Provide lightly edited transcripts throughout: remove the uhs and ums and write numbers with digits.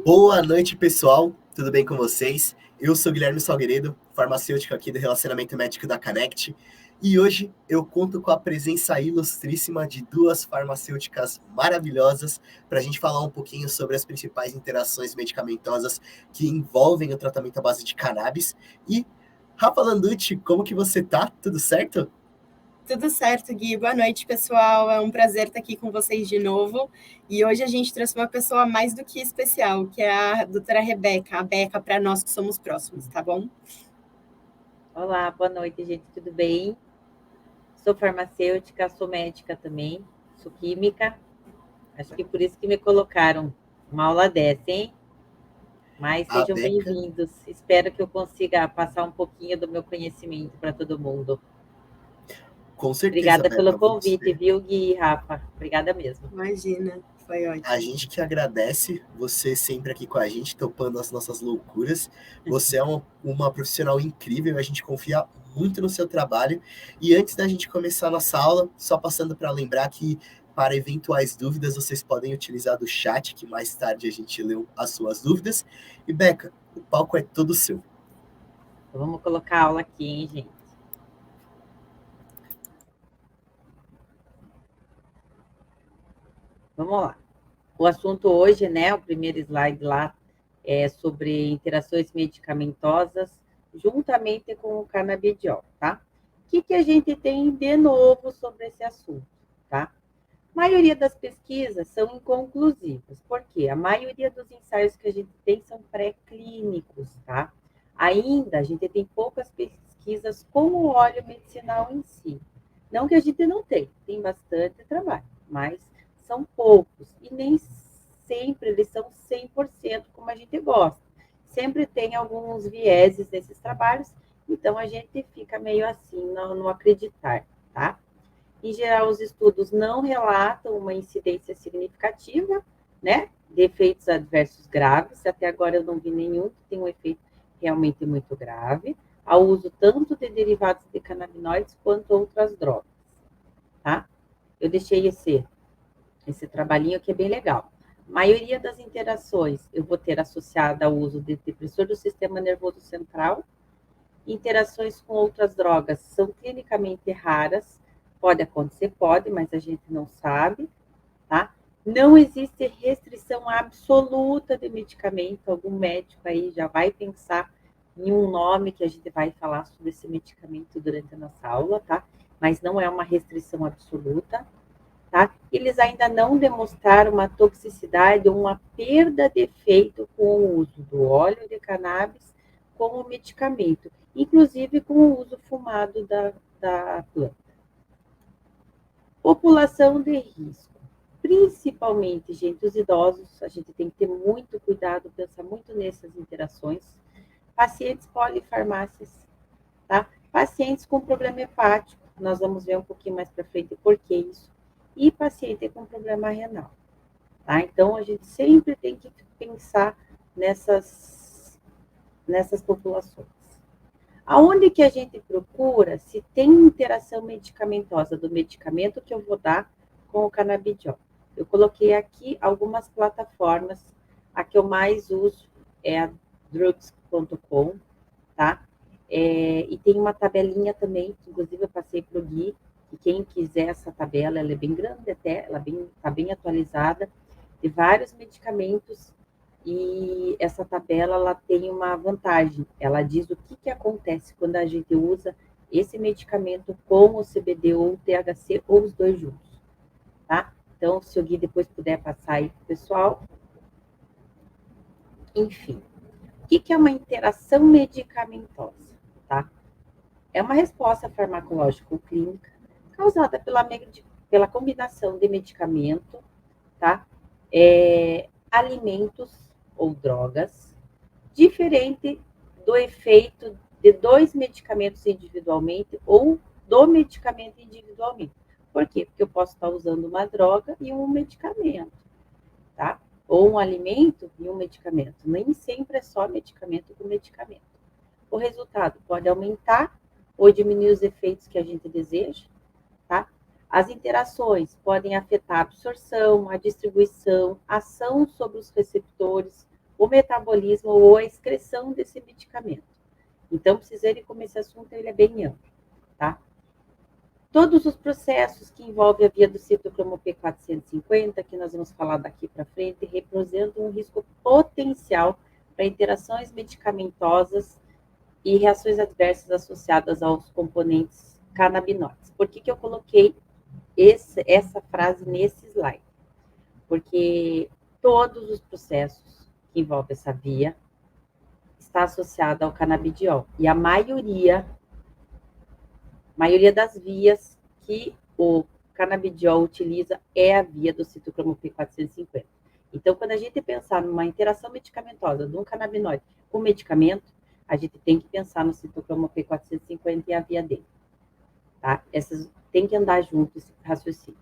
Boa noite, pessoal. Tudo bem com vocês? Eu sou Guilherme Salgueiro, farmacêutico aqui do Relacionamento Médico da Connect, e hoje eu conto com a presença ilustríssima de duas farmacêuticas maravilhosas para a gente falar um pouquinho sobre as principais interações medicamentosas que envolvem o tratamento à base de cannabis. E Rafa Landucci, como que você tá? Tudo certo? Tudo certo, Gui. Boa noite, pessoal. É um prazer estar aqui com vocês de novo. E hoje a gente trouxe uma pessoa mais do que especial, que é a doutora Rebeca, a Beca para nós que somos próximos, tá bom? Olá, boa noite, gente, tudo bem? Sou farmacêutica, sou médica também, sou química. Acho que por isso que me colocaram uma aula dessa, hein? Mas A sejam Beca, bem-vindos. Espero que eu consiga passar um pouquinho do meu conhecimento para todo mundo. com certeza, Obrigada pelo Beca, convite, você. viu, Gui e Rafa? Obrigada mesmo. Imagina, foi A ótimo. gente que agradece você sempre aqui com a gente, topando as nossas loucuras. Você é uma profissional incrível, a gente confia muito no seu trabalho. E antes da gente começar a nossa aula, só passando para lembrar que para eventuais dúvidas vocês podem utilizar do chat, que mais tarde a gente leu as suas dúvidas. E Beca, o palco é todo seu. Então, vamos colocar a aula aqui, hein, gente? Vamos lá. O assunto hoje, né, o primeiro slide lá, é sobre interações medicamentosas juntamente com o canabidiol, tá? O que a gente tem de novo sobre esse assunto, tá? A maioria das pesquisas são inconclusivas, porque a maioria dos ensaios que a gente tem são pré-clínicos, tá? Ainda a gente tem poucas pesquisas com o óleo medicinal em si. Não que a gente não tem bastante trabalho, mas são poucos e nem sempre eles são 100% como a gente gosta. Sempre tem alguns vieses nesses trabalhos, então a gente fica meio assim, não acreditar, tá? Em geral, os estudos não relatam uma incidência significativa, né, de efeitos adversos graves. Até agora eu não vi nenhum que tenha um efeito realmente muito grave, ao uso tanto de derivados de canabinoides quanto outras drogas, tá? Eu deixei esse trabalhinho que é bem legal. A maioria das interações eu vou ter associada ao uso de depressor do sistema nervoso central. Interações com outras drogas são clinicamente raras. Pode acontecer, pode, mas a gente não sabe, tá? Não existe restrição absoluta de medicamento. Algum médico aí já vai pensar em um nome que a gente vai falar sobre esse medicamento durante a nossa aula, tá? Mas não é uma restrição absoluta, tá? Eles ainda não demonstraram uma toxicidade ou uma perda de efeito com o uso do óleo de cannabis como medicamento, inclusive com o uso fumado da planta. População de risco. Principalmente, gente, os idosos, a gente tem que ter muito cuidado, pensar muito nessas interações. Pacientes polifarmácias, tá? Pacientes com problema hepático, nós vamos ver um pouquinho mais para frente por que isso. E paciente com problema renal, tá? Então, a gente sempre tem que pensar nessas populações. Aonde que a gente procura se tem interação medicamentosa do medicamento que eu vou dar com o canabidiol? Eu coloquei aqui algumas plataformas. A que eu mais uso é a drugs.com, tá? E tem uma tabelinha também, que inclusive eu passei para o Gui, que quem quiser essa tabela, ela é bem grande até, ela está bem atualizada, de vários medicamentos, e essa tabela ela tem uma vantagem, ela diz o que acontece quando a gente usa esse medicamento com o CBD ou o THC, ou os dois juntos, tá? Então, se o Gui depois puder passar aí para o pessoal. Enfim, o que é uma interação medicamentosa, tá? É uma resposta farmacológico-clínica causada pela combinação de medicamento, tá? Alimentos ou drogas, diferente do efeito de dois medicamentos individualmente ou do medicamento individualmente. Por quê? Porque eu posso estar usando uma droga e um medicamento, tá? Ou um alimento e um medicamento. Nem sempre é só medicamento com medicamento. O resultado pode aumentar ou diminuir os efeitos que a gente deseja, tá? As interações podem afetar a absorção, a distribuição, a ação sobre os receptores, o metabolismo ou a excreção desse medicamento. Então, precisando como esse assunto ele é bem amplo, tá? Todos os processos que envolvem a via do citocromo P450, que nós vamos falar daqui para frente, representam um risco potencial para interações medicamentosas e reações adversas associadas aos componentes canabinoides. Por que eu coloquei essa frase nesse slide? Porque todos os processos que envolvem essa via está associada ao canabidiol. E a maioria das vias que o canabidiol utiliza é a via do citocromo P450. Então, quando a gente pensar numa interação medicamentosa de um canabinoide com medicamento, a gente tem que pensar no citocromo P450 e a via dele. Tá? Essas tem que andar junto esse raciocínio.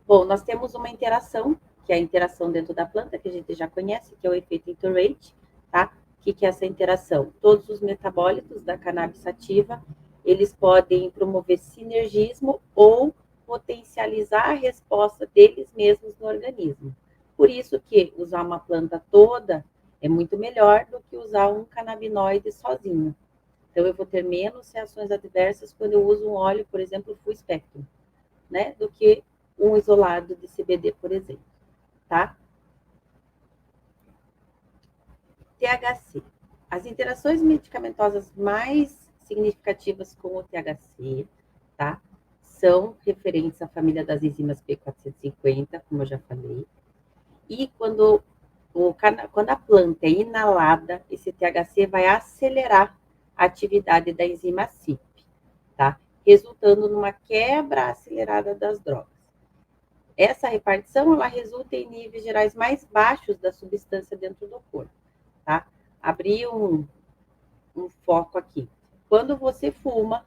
Bom, nós temos uma interação, que é a interação dentro da planta, que a gente já conhece, que é o efeito Interrate, tá? O que é essa interação? Todos os metabólitos da cannabis sativa, eles podem promover sinergismo ou potencializar a resposta deles mesmos no organismo. Por isso que usar uma planta toda é muito melhor do que usar um canabinoide sozinho. Então, eu vou ter menos reações adversas quando eu uso um óleo, por exemplo, full spectrum, né? Do que um isolado de CBD, por exemplo, tá? THC. As interações medicamentosas mais significativas com o THC, tá? São referentes à família das enzimas P450, como eu já falei. E quando a planta é inalada, esse THC vai acelerar a atividade da enzima CYP, tá? Resultando numa quebra acelerada das drogas. Essa repartição, ela resulta em níveis gerais mais baixos da substância dentro do corpo, tá? Abri um foco aqui. Quando você fuma,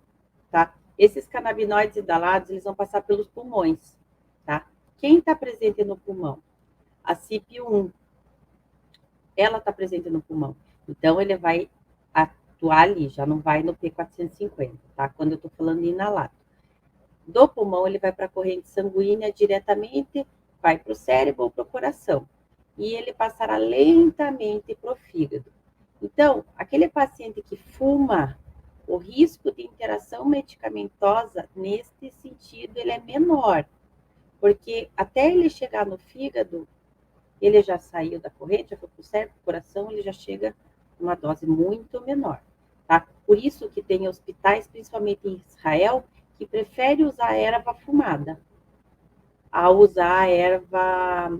tá? Esses canabinoides inalados, eles vão passar pelos pulmões, tá? Quem está presente no pulmão? A CYP1, ela está presente no pulmão. Então, ele vai atuar ali, já não vai no P450, tá? Quando eu estou falando inalado. Do pulmão, ele vai para a corrente sanguínea diretamente, vai para o cérebro ou para o coração. E ele passará lentamente para o fígado. Então, aquele paciente que fuma, o risco de interação medicamentosa, nesse sentido, ele é menor. Porque até ele chegar no fígado, ele já saiu da corrente, já foi para o cérebro, para o coração, ele já chega uma dose muito menor. Tá? Por isso que tem hospitais, principalmente em Israel, que prefere usar a erva fumada a usar a erva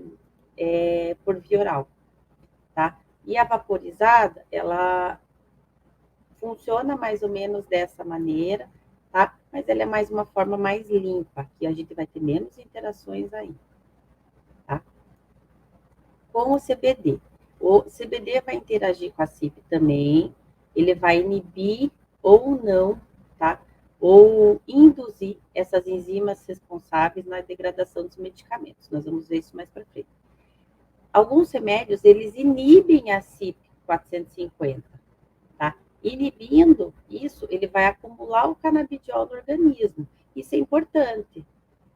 por via oral, tá? E a vaporizada, ela funciona mais ou menos dessa maneira, tá? Mas ela é mais uma forma mais limpa, que a gente vai ter menos interações aí, tá? Com o CBD. O CBD vai interagir com a CYP também, ele vai inibir ou não, tá? Ou induzir essas enzimas responsáveis na degradação dos medicamentos. Nós vamos ver isso mais para frente. Alguns remédios, eles inibem a CYP 450, tá? Inibindo isso, ele vai acumular o canabidiol no organismo. Isso é importante.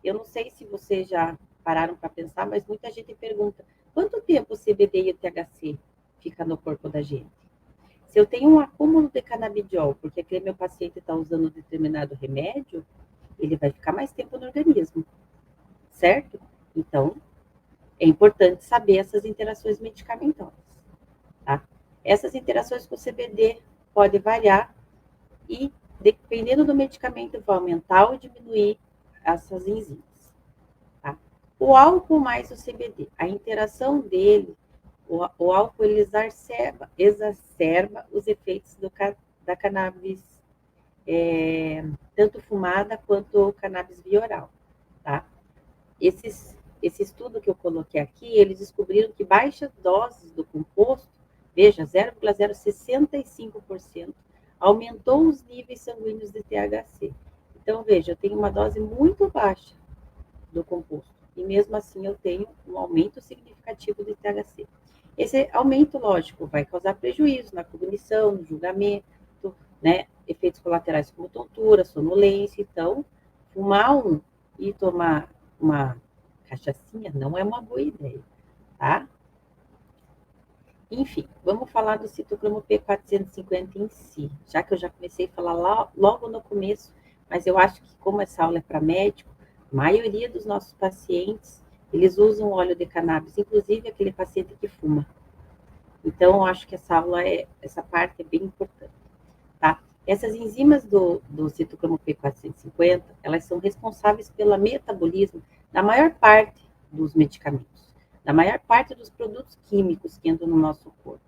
Eu não sei se vocês já pararam para pensar, mas muita gente pergunta, quanto tempo o CBD e o THC fica no corpo da gente? Se eu tenho um acúmulo de canabidiol, porque aquele meu paciente está usando determinado remédio, ele vai ficar mais tempo no organismo, certo? Então, é importante saber essas interações medicamentosas, tá? Essas interações com o CBD podem variar e, dependendo do medicamento, vai aumentar ou diminuir essas enzimas, tá? O álcool mais o CBD, a interação dele, o álcool ele exacerba os efeitos da cannabis, tanto fumada quanto cannabis via oral, tá? Esse estudo que eu coloquei aqui, eles descobriram que baixas doses do composto, veja, 0,065%, aumentou os níveis sanguíneos de THC. Então, veja, eu tenho uma dose muito baixa do composto, e mesmo assim eu tenho um aumento significativo de THC. Esse aumento, lógico, vai causar prejuízo na cognição, no julgamento, né? Efeitos colaterais como tontura, sonolência. Então, fumar e tomar uma cachaçinha não é uma boa ideia, tá? Enfim, vamos falar do citocromo P450 em si, já que eu já comecei a falar logo no começo, mas eu acho que como essa aula é para médico, a maioria dos nossos pacientes, eles usam óleo de cannabis, inclusive aquele paciente que fuma. Então, eu acho que essa parte é bem importante, tá? Essas enzimas do citocromo P450, elas são responsáveis pelo metabolismo da maior parte dos medicamentos, da maior parte dos produtos químicos que entram no nosso corpo,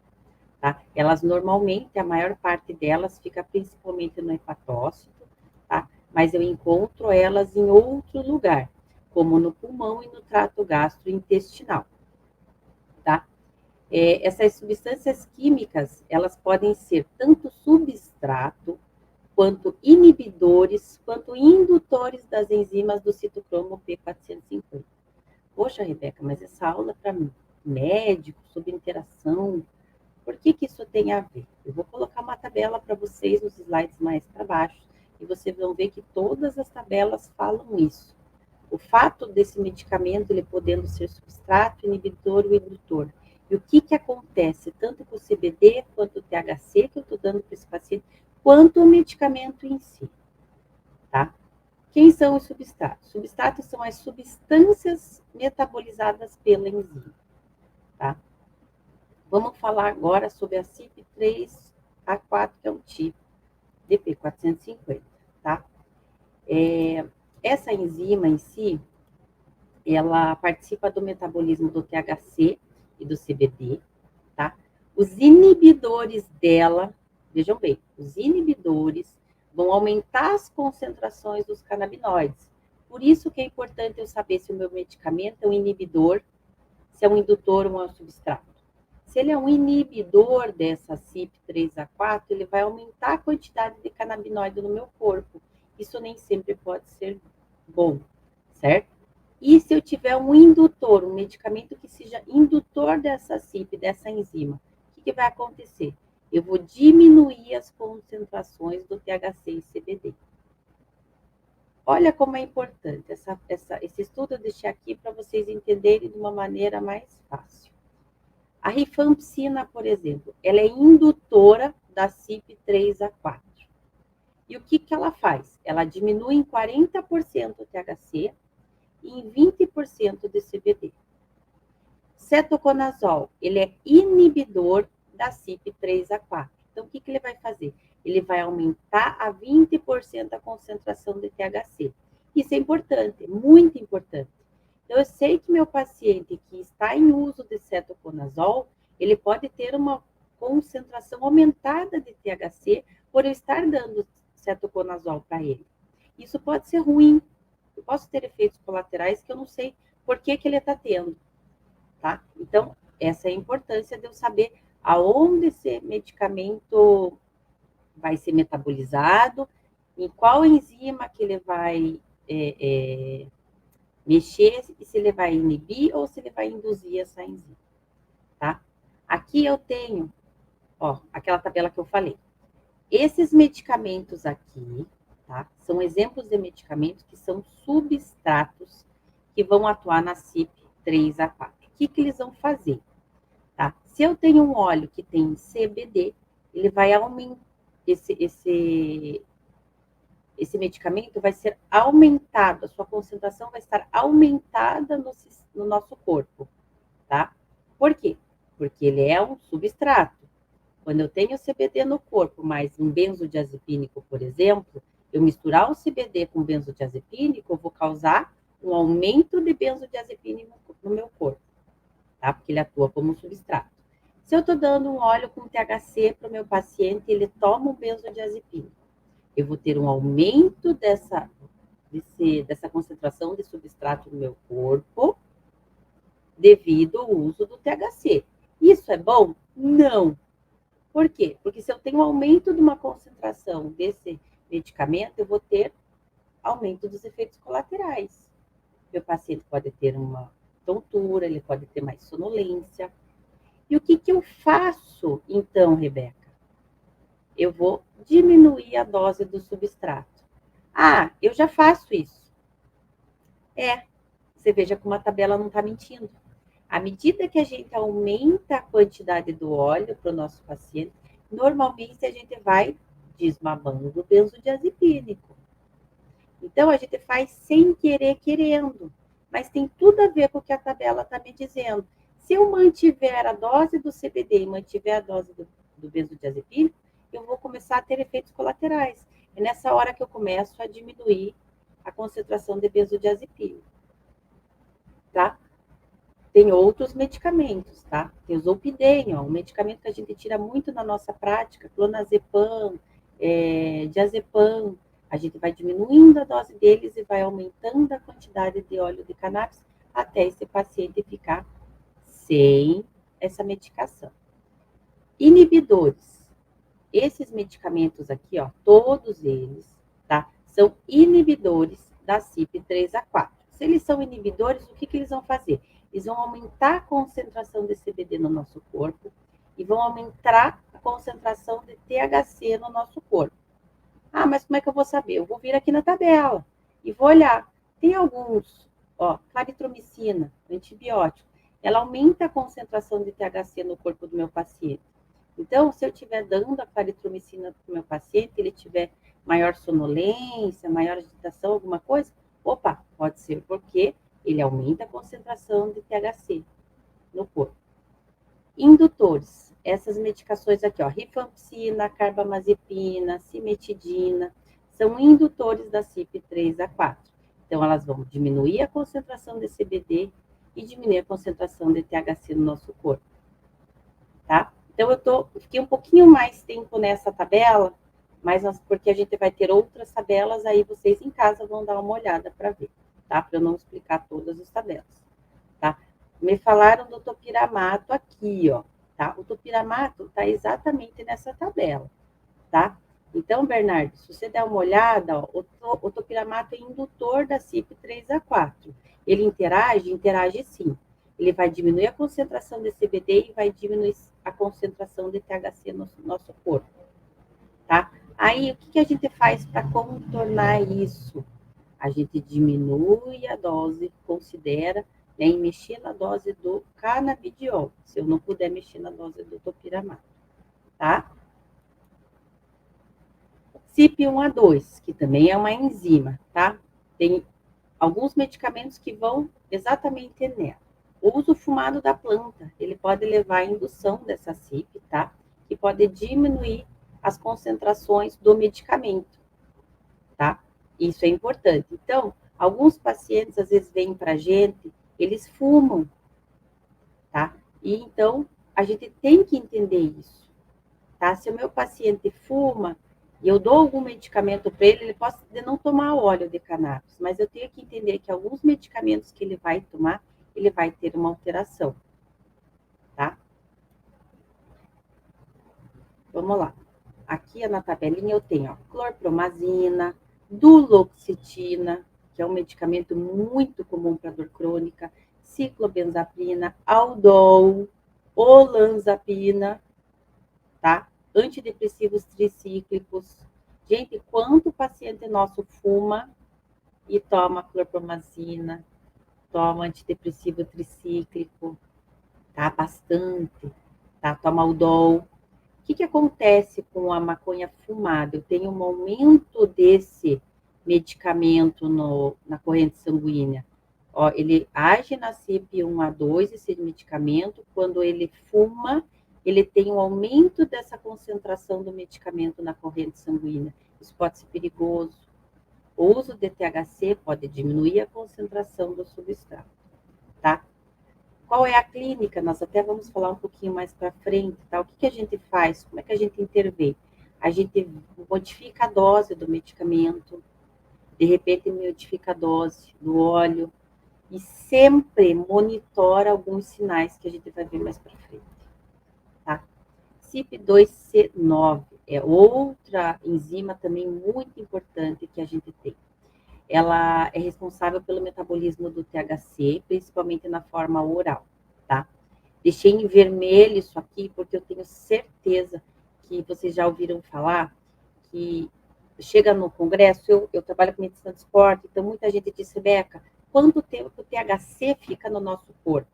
tá? Elas normalmente, a maior parte delas fica principalmente no hepatócito, tá? Mas eu encontro elas em outro lugar, como no pulmão e no trato gastrointestinal, tá? Essas substâncias químicas, elas podem ser tanto substrato, quanto inibidores, quanto indutores das enzimas do citocromo P450. Poxa, Rebeca, mas essa aula para médico, sobre interação, por que isso tem a ver? Eu vou colocar uma tabela para vocês nos slides mais para baixo, e vocês vão ver que todas as tabelas falam isso. O fato desse medicamento, ele podendo ser substrato, inibidor ou indutor. E o que acontece, tanto com o CBD, quanto o THC que eu estou dando para esse paciente, quanto o medicamento em si, tá? Quem são os substratos? Substratos são as substâncias metabolizadas pela enzima, tá? Vamos falar agora sobre a CYP3A4, que é um tipo de P450, tá? Essa enzima em si, ela participa do metabolismo do THC e do CBD, tá? Os inibidores dela, vejam bem, os inibidores vão aumentar as concentrações dos canabinoides. Por isso que é importante eu saber se o meu medicamento é um inibidor, se é um indutor ou um substrato. Se ele é um inibidor dessa CYP3A4, ele vai aumentar a quantidade de canabinoide no meu corpo. Isso nem sempre pode ser bom, certo? E se eu tiver um indutor, um medicamento que seja indutor dessa CYP, dessa enzima, o que vai acontecer? Eu vou diminuir as concentrações do THC e CBD. Olha como é importante. Esse estudo eu deixei aqui para vocês entenderem de uma maneira mais fácil. A rifampicina, por exemplo, ela é indutora da CYP3A4. E o que ela faz? Ela diminui em 40% o THC e em 20% de CBD. Cetoconazol, ele é inibidor da CYP3A4. Então, o que ele vai fazer? Ele vai aumentar a 20% a concentração de THC. Isso é importante, muito importante. Então, eu sei que meu paciente que está em uso de cetoconazol, ele pode ter uma concentração aumentada de THC por eu estar dando cetoconazol para ele. Isso pode ser ruim. Eu posso ter efeitos colaterais que eu não sei por que ele está tendo, tá? Então, essa é a importância de eu saber aonde esse medicamento vai ser metabolizado, em qual enzima que ele vai mexer, e se ele vai inibir ou se ele vai induzir essa enzima, tá? Aqui eu tenho, ó, aquela tabela que eu falei. Esses medicamentos aqui, tá? São exemplos de medicamentos que são substratos que vão atuar na CYP3A4. O que eles vão fazer? Tá? Se eu tenho um óleo que tem CBD, ele vai aumentar, esse medicamento vai ser aumentado, a sua concentração vai estar aumentada no nosso corpo, tá? Por quê? Porque ele é um substrato. Quando eu tenho CBD no corpo, mais um benzodiazepínico, por exemplo, eu misturar o CBD com benzodiazepínico, eu vou causar um aumento de benzodiazepínico no meu corpo, tá? Porque ele atua como um substrato. Se eu estou dando um óleo com THC para o meu paciente, ele toma um benzodiazepínico, eu vou ter um aumento dessa concentração de substrato no meu corpo devido ao uso do THC. Isso é bom? Não. Por quê? Porque se eu tenho aumento de uma concentração desse medicamento, eu vou ter aumento dos efeitos colaterais. Meu paciente pode ter uma tontura, ele pode ter mais sonolência. E o que eu faço, então, Rebeca? Eu vou diminuir a dose do substrato. Ah, eu já faço isso. Você veja como a tabela não está mentindo. À medida que a gente aumenta a quantidade do óleo para o nosso paciente, normalmente a gente vai desmamando o benzodiazepínico. Então, a gente faz sem querer, querendo. Mas tem tudo a ver com o que a tabela está me dizendo. Se eu mantiver a dose do CBD e mantiver a dose do benzodiazepínico, eu vou começar a ter efeitos colaterais. É nessa hora que eu começo a diminuir a concentração de benzodiazepínico, tá? Tem outros medicamentos, tá? Tem o Zolpidem, ó, um medicamento que a gente tira muito na nossa prática, clonazepam, diazepam. A gente vai diminuindo a dose deles e vai aumentando a quantidade de óleo de cannabis até esse paciente ficar sem essa medicação. Inibidores. Esses medicamentos aqui, ó, todos eles, tá? São inibidores da CYP3A4. Se eles são inibidores, o que eles vão fazer? Eles vão aumentar a concentração de CBD no nosso corpo e vão aumentar a concentração de THC no nosso corpo. Ah, mas como é que eu vou saber? Eu vou vir aqui na tabela e vou olhar. Tem alguns, ó, claritromicina, antibiótico. Ela aumenta a concentração de THC no corpo do meu paciente. Então, se eu estiver dando a claritromicina para o meu paciente, ele tiver maior sonolência, maior agitação, alguma coisa, opa, pode ser porque ele aumenta a concentração de THC no corpo. Indutores. Essas medicações aqui, ó, rifampicina, carbamazepina, cimetidina, são indutores da CYP3A4. Então, elas vão diminuir a concentração de CBD e diminuir a concentração de THC no nosso corpo, tá? Então, eu fiquei um pouquinho mais tempo nessa tabela, mas porque a gente vai ter outras tabelas, aí vocês em casa vão dar uma olhada para ver, tá? Para eu não explicar todas as tabelas, tá? Me falaram do topiramato aqui, ó, tá? O topiramato está exatamente nessa tabela, tá? Então, Bernardo, se você der uma olhada, ó, o topiramato é indutor da CYP3A4. Ele interage sim. Ele vai diminuir a concentração de CBD e vai diminuir a concentração de THC no nosso corpo, tá? Aí, o que a gente faz para contornar isso? A gente diminui a dose, considera, né, em mexer na dose do canabidiol, se eu não puder mexer na dose do topiramato, tá? CYP1A2, que também é uma enzima, tá? Tem alguns medicamentos que vão exatamente nela. O uso fumado da planta, ele pode levar à indução dessa CYP, tá? Que pode diminuir as concentrações do medicamento, tá? Isso é importante. Então, alguns pacientes às vezes vêm para a gente, eles fumam, tá? E então, a gente tem que entender isso, tá? Se o meu paciente fuma e eu dou algum medicamento para ele pode não tomar óleo de cannabis, mas eu tenho que entender que alguns medicamentos que ele vai tomar, ele vai ter uma alteração, tá? Vamos lá. Aqui na tabelinha eu tenho, ó, clorpromazina, duloxetina, que é um medicamento muito comum para dor crônica, ciclobenzaprina, aldol, olanzapina, tá? Antidepressivos tricíclicos. Gente, quanto paciente nosso fuma e toma clorpromazina, toma antidepressivo tricíclico, tá? Bastante, tá? Toma aldol. O que acontece com a maconha fumada? Eu tenho um aumento desse medicamento na corrente sanguínea. Ó, ele age na CYP1A2, esse medicamento, quando ele fuma, ele tem um aumento dessa concentração do medicamento na corrente sanguínea. Isso pode ser perigoso. O uso de THC pode diminuir a concentração do substrato, tá? Qual é a clínica? Nós até vamos falar um pouquinho mais para frente, tá? O que a gente faz? Como é que a gente intervém? A gente modifica a dose do medicamento, de repente modifica a dose do óleo e sempre monitora alguns sinais que a gente vai ver mais para frente, tá? CYP2C9 é outra enzima também muito importante que a gente tem. Ela é responsável pelo metabolismo do THC, principalmente na forma oral, tá? Deixei em vermelho isso aqui, porque eu tenho certeza que vocês já ouviram falar que chega no congresso, eu trabalho com medicina do esporte, então muita gente diz, Rebeca, quanto tempo o THC fica no nosso corpo?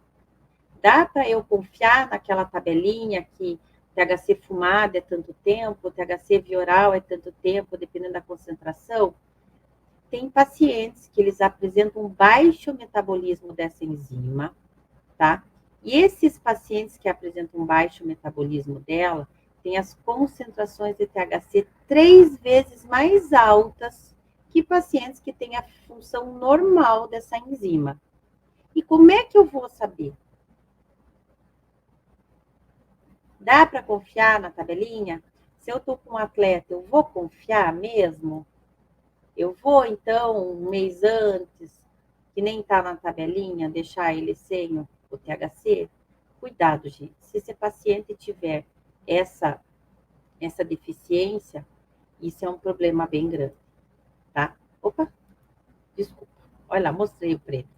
Dá para eu confiar naquela tabelinha que THC fumado é tanto tempo, THC via oral é tanto tempo, dependendo da concentração? Tem pacientes que eles apresentam baixo metabolismo dessa enzima, tá? E esses pacientes que apresentam baixo metabolismo dela, têm as concentrações de THC 3 vezes mais altas que pacientes que têm a função normal dessa enzima. E como é que eu vou saber? Dá para confiar na tabelinha? Se eu estou com um atleta, eu vou confiar mesmo? Eu vou, então, um mês antes, que nem está na tabelinha, deixar ele sem o THC? Cuidado, gente. Se esse paciente tiver essa deficiência, isso é um problema bem grande, tá? Opa, desculpa. Olha lá, mostrei o preto.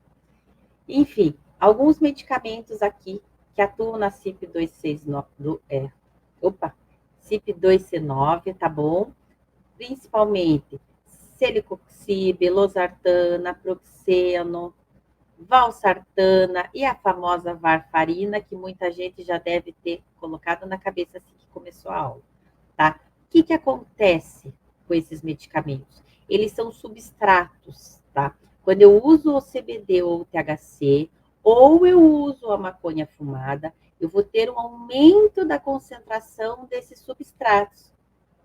Enfim, alguns medicamentos aqui que atuam na CYP269, CYP2C9, tá bom? Principalmente celecoxib, losartana, proxeno, valsartana e a famosa varfarina, que muita gente já deve ter colocado na cabeça assim que começou a aula, tá? O que acontece com esses medicamentos? Eles são substratos, tá? Quando eu uso o CBD ou o THC, ou eu uso a maconha fumada, eu vou ter um aumento da concentração desses substratos.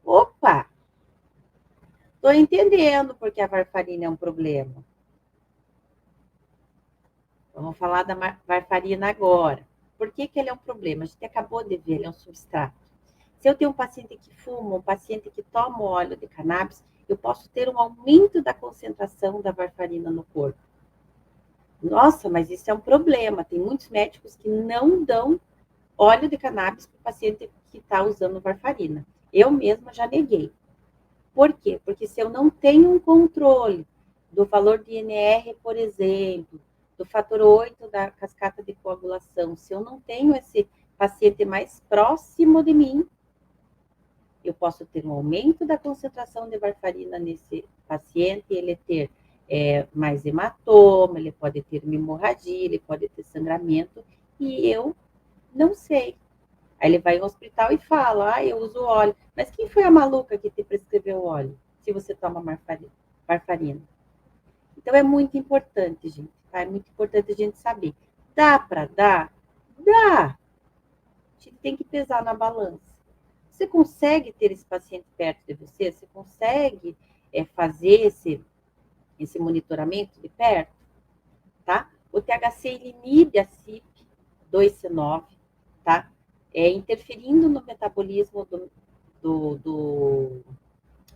Opa! Estou entendendo porque a varfarina é um problema. Vamos falar da varfarina agora. Por que ele é um problema? A gente acabou de ver, ele é um substrato. Se eu tenho um paciente que fuma, um paciente que toma óleo de cannabis, eu posso ter um aumento da concentração da varfarina no corpo. Nossa, mas isso é um problema. Tem muitos médicos que não dão óleo de cannabis para o paciente que está usando varfarina. Eu mesma já neguei. Por quê? Porque se eu não tenho um controle do valor de INR, por exemplo, do fator 8 da cascata de coagulação, se eu não tenho esse paciente mais próximo de mim, eu posso ter um aumento da concentração de varfarina nesse paciente, ele ter mais hematoma, ele pode ter uma hemorragia, ele pode ter sangramento, e eu não sei. Aí ele vai ao hospital e fala, eu uso óleo. Mas quem foi a maluca que te prescreveu óleo, se você toma varfarina? Então é muito importante, gente, tá? É muito importante a gente saber. Dá para dar? Dá. A gente tem que pesar na balança. Você consegue ter esse paciente perto de você? Você consegue fazer esse monitoramento de perto? Tá? O THC inibe a CYP2C9, tá? Interferindo no metabolismo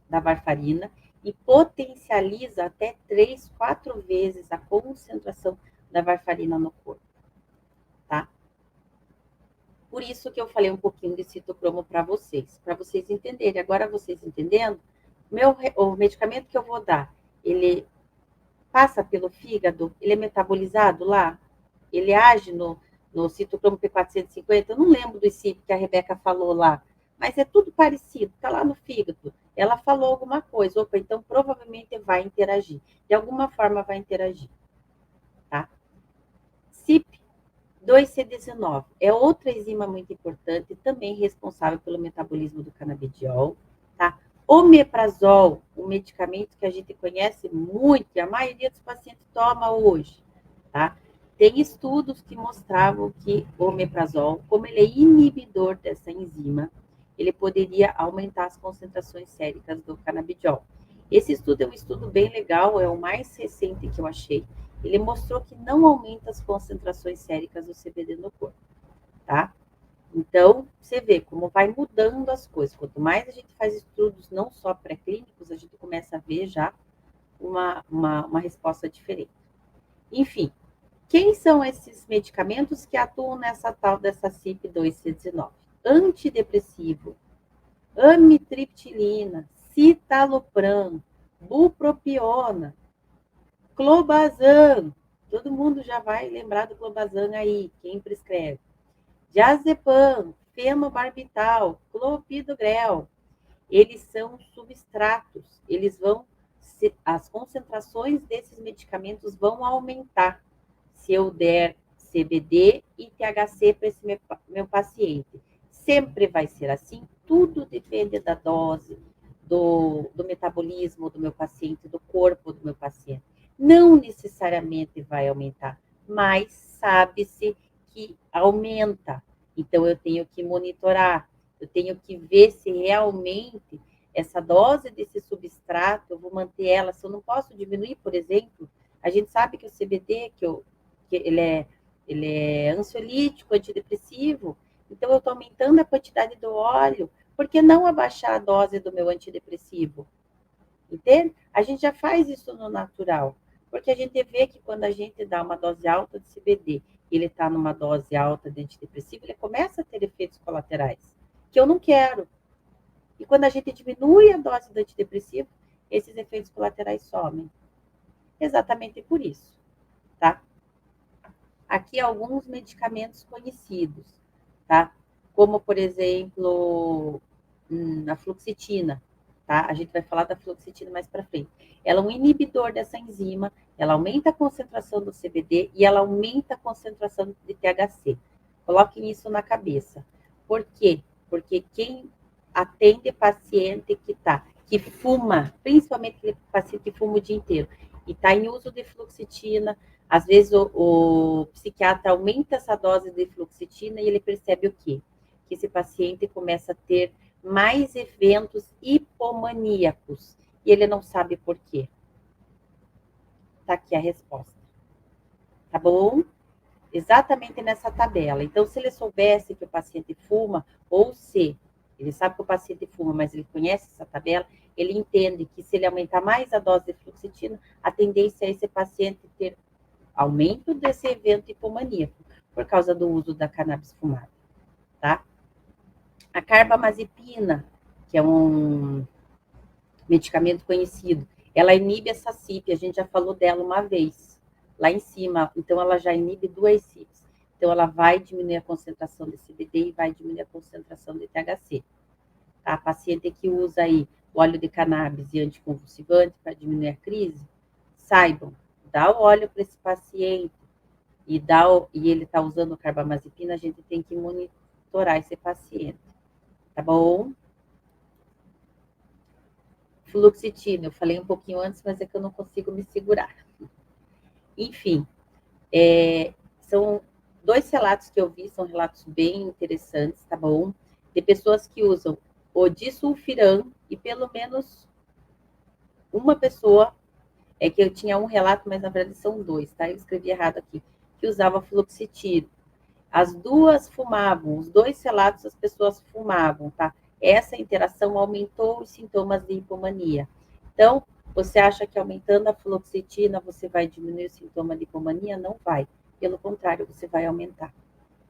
da varfarina e potencializa até 3, 4 vezes a concentração da varfarina no corpo, tá? Por isso que eu falei um pouquinho de citocromo para vocês entenderem. Agora, vocês entendendo, o medicamento que eu vou dar, ele passa pelo fígado, ele é metabolizado lá, ele age no citocromo P450, eu não lembro do CIP que a Rebeca falou lá, mas é tudo parecido, está lá no fígado. Ela falou alguma coisa, opa, então provavelmente vai interagir. De alguma forma vai interagir, tá? CYP2C19 é outra enzima muito importante, também responsável pelo metabolismo do canabidiol, tá? Omeprazol, um medicamento que a gente conhece muito, e a maioria dos pacientes toma hoje, tá? Tem estudos que mostravam que o omeprazol, como ele é inibidor dessa enzima, ele poderia aumentar as concentrações séricas do canabidiol. Esse estudo é um estudo bem legal, é o mais recente que eu achei. Ele mostrou que não aumenta as concentrações séricas do CBD no corpo, tá? Então, você vê como vai mudando as coisas. Quanto mais a gente faz estudos, não só pré-clínicos, a gente começa a ver já uma resposta diferente. Enfim, quem são esses medicamentos que atuam nessa tal dessa CYP2C19? Antidepressivo, amitriptilina, citalopram, bupropiona, clobazam. Todo mundo já vai lembrar do clobazam aí, quem prescreve. Diazepam, fenobarbital, clopidogrel. Eles são substratos, as concentrações desses medicamentos vão aumentar se eu der CBD e THC para esse meu paciente. Sempre vai ser assim, tudo depende da dose, do metabolismo do meu paciente, do corpo do meu paciente. Não necessariamente vai aumentar, mas sabe-se que aumenta. Então, eu tenho que monitorar, eu tenho que ver se realmente essa dose desse substrato, eu vou manter ela, se eu não posso diminuir, por exemplo, a gente sabe que o CBD, ele é ansiolítico, antidepressivo, então eu estou aumentando a quantidade do óleo, por que não abaixar a dose do meu antidepressivo? Entende? A gente já faz isso no natural, porque a gente vê que quando a gente dá uma dose alta de CBD, ele está numa dose alta de antidepressivo, ele começa a ter efeitos colaterais, que eu não quero. E quando a gente diminui a dose do antidepressivo, esses efeitos colaterais somem. Exatamente por isso, tá? Aqui alguns medicamentos conhecidos, tá? Como, por exemplo, a fluoxetina, tá? A gente vai falar da fluoxetina mais para frente. Ela é um inibidor dessa enzima, ela aumenta a concentração do CBD e ela aumenta a concentração de THC. Coloquem isso na cabeça. Por quê? Porque quem atende paciente que fuma, principalmente aquele paciente que fuma o dia inteiro, e está em uso de fluoxetina, às vezes o psiquiatra aumenta essa dose de fluoxetina e ele percebe o quê? Que esse paciente começa a ter mais eventos hipomaníacos e ele não sabe por quê. Tá aqui a resposta. Tá bom? Exatamente nessa tabela. Então, se ele soubesse que o paciente fuma, ou se ele sabe que o paciente fuma, mas ele conhece essa tabela, ele entende que se ele aumentar mais a dose de fluoxetina, a tendência é esse paciente ter aumento desse evento hipomaníaco, por causa do uso da cannabis fumada, tá? A carbamazepina, que é um medicamento conhecido, ela inibe essa CYP, a gente já falou dela uma vez, lá em cima, então ela já inibe 2 CYPs. Então ela vai diminuir a concentração de CBD e vai diminuir a concentração de THC. Tá? A paciente que usa aí óleo de cannabis e anticonvulsivante para diminuir a crise, saibam, dá o óleo para esse paciente e ele está usando carbamazepina, a gente tem que monitorar esse paciente, tá bom? Fluoxetina, eu falei um pouquinho antes, mas é que eu não consigo me segurar. Enfim, são 2 relatos que eu vi, são relatos bem interessantes, tá bom? De pessoas que usam o disulfiram e pelo menos uma pessoa, é que eu tinha um relato, mas na verdade são 2, tá? Eu escrevi errado aqui, que usava fluoxetina. As duas fumavam, os 2 relatos as pessoas fumavam, tá? Essa interação aumentou os sintomas de hipomania. Então, você acha que aumentando a fluoxetina você vai diminuir o sintoma de hipomania? Não vai. Pelo contrário, você vai aumentar,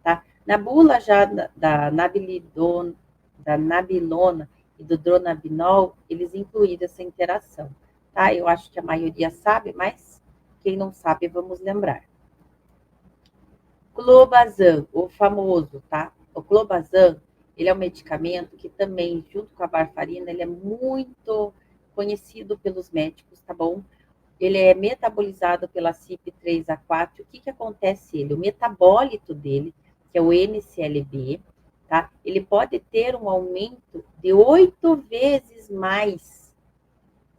tá? Na bula já da nabilona e do dronabinol, eles incluíram essa interação, tá? Eu acho que a maioria sabe, mas quem não sabe, vamos lembrar. Clobazam, o famoso, tá? O clobazam, ele é um medicamento que também, junto com a varfarina, ele é muito conhecido pelos médicos, tá bom? Ele é metabolizado pela CYP3A4. O que acontece ele? O metabólito dele, que é o NCLB, tá? Ele pode ter um aumento de 8 vezes mais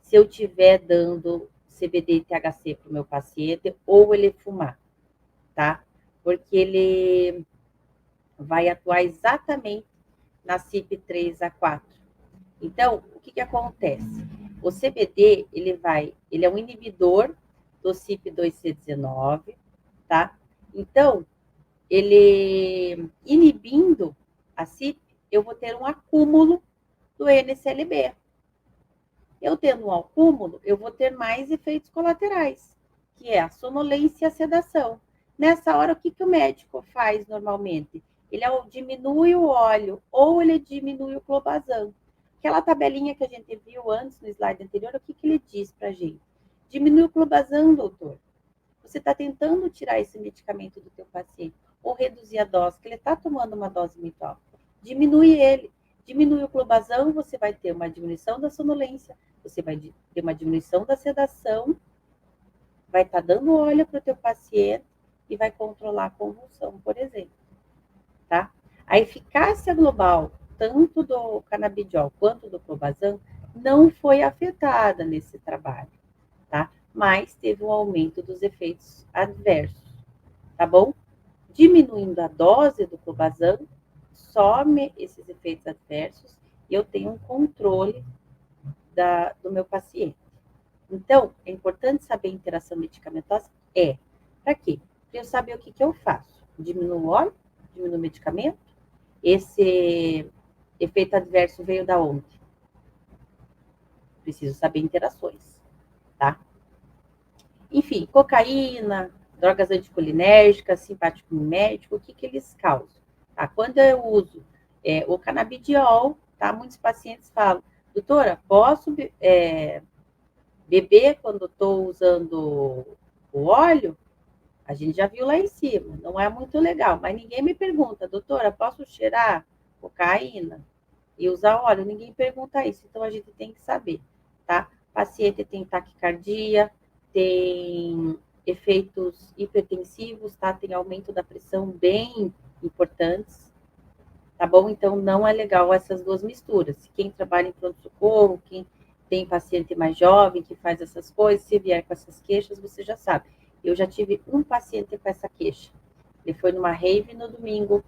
se eu estiver dando CBD e THC para o meu paciente ou ele fumar, tá? Porque ele vai atuar exatamente na CYP3A4. Então, o que acontece? O CBD, ele é um inibidor do CYP2C19, tá? Então, ele inibindo a CYP, eu vou ter um acúmulo do NCLB. Eu tendo um acúmulo, eu vou ter mais efeitos colaterais, que é a sonolência e a sedação. Nessa hora, o que o médico faz normalmente? Ele diminui o óleo ou ele diminui o clobazam. Aquela tabelinha que a gente viu antes no slide anterior, o que ele diz para a gente? Diminui o clobazam, doutor. Você está tentando tirar esse medicamento do teu paciente ou reduzir a dose, que ele está tomando uma dose muito alta. Diminui ele. Diminui o clobazam, você vai ter uma diminuição da sonolência, você vai ter uma diminuição da sedação, vai estar dando óleo para o teu paciente e vai controlar a convulsão, por exemplo, tá? A eficácia global, tanto do canabidiol quanto do clobazam, não foi afetada nesse trabalho, tá? Mas teve um aumento dos efeitos adversos, tá bom? Diminuindo a dose do clobazam, some esses efeitos adversos e eu tenho um controle do meu paciente. Então, é importante saber a interação medicamentosa? Para quê? Para eu saber o que eu faço. Diminuo o óleo, diminuo o medicamento. Esse efeito adverso veio da onde? Preciso saber interações, tá? Enfim, cocaína, drogas anticolinérgicas, simpático mimético, o que eles causam? Tá? Quando eu uso o canabidiol, tá? Muitos pacientes falam, doutora, posso beber quando estou usando o óleo? A gente já viu lá em cima, não é muito legal, mas ninguém me pergunta, doutora, posso cheirar cocaína e usar óleo? Ninguém pergunta isso, então a gente tem que saber, tá? Paciente tem taquicardia, tem efeitos hipertensivos, tá? Tem aumento da pressão bem importantes, tá bom? Então não é legal essas duas misturas. Quem trabalha em pronto-socorro, quem tem paciente mais jovem que faz essas coisas, se vier com essas queixas, você já sabe. Eu já tive um paciente com essa queixa. Ele foi numa rave no domingo,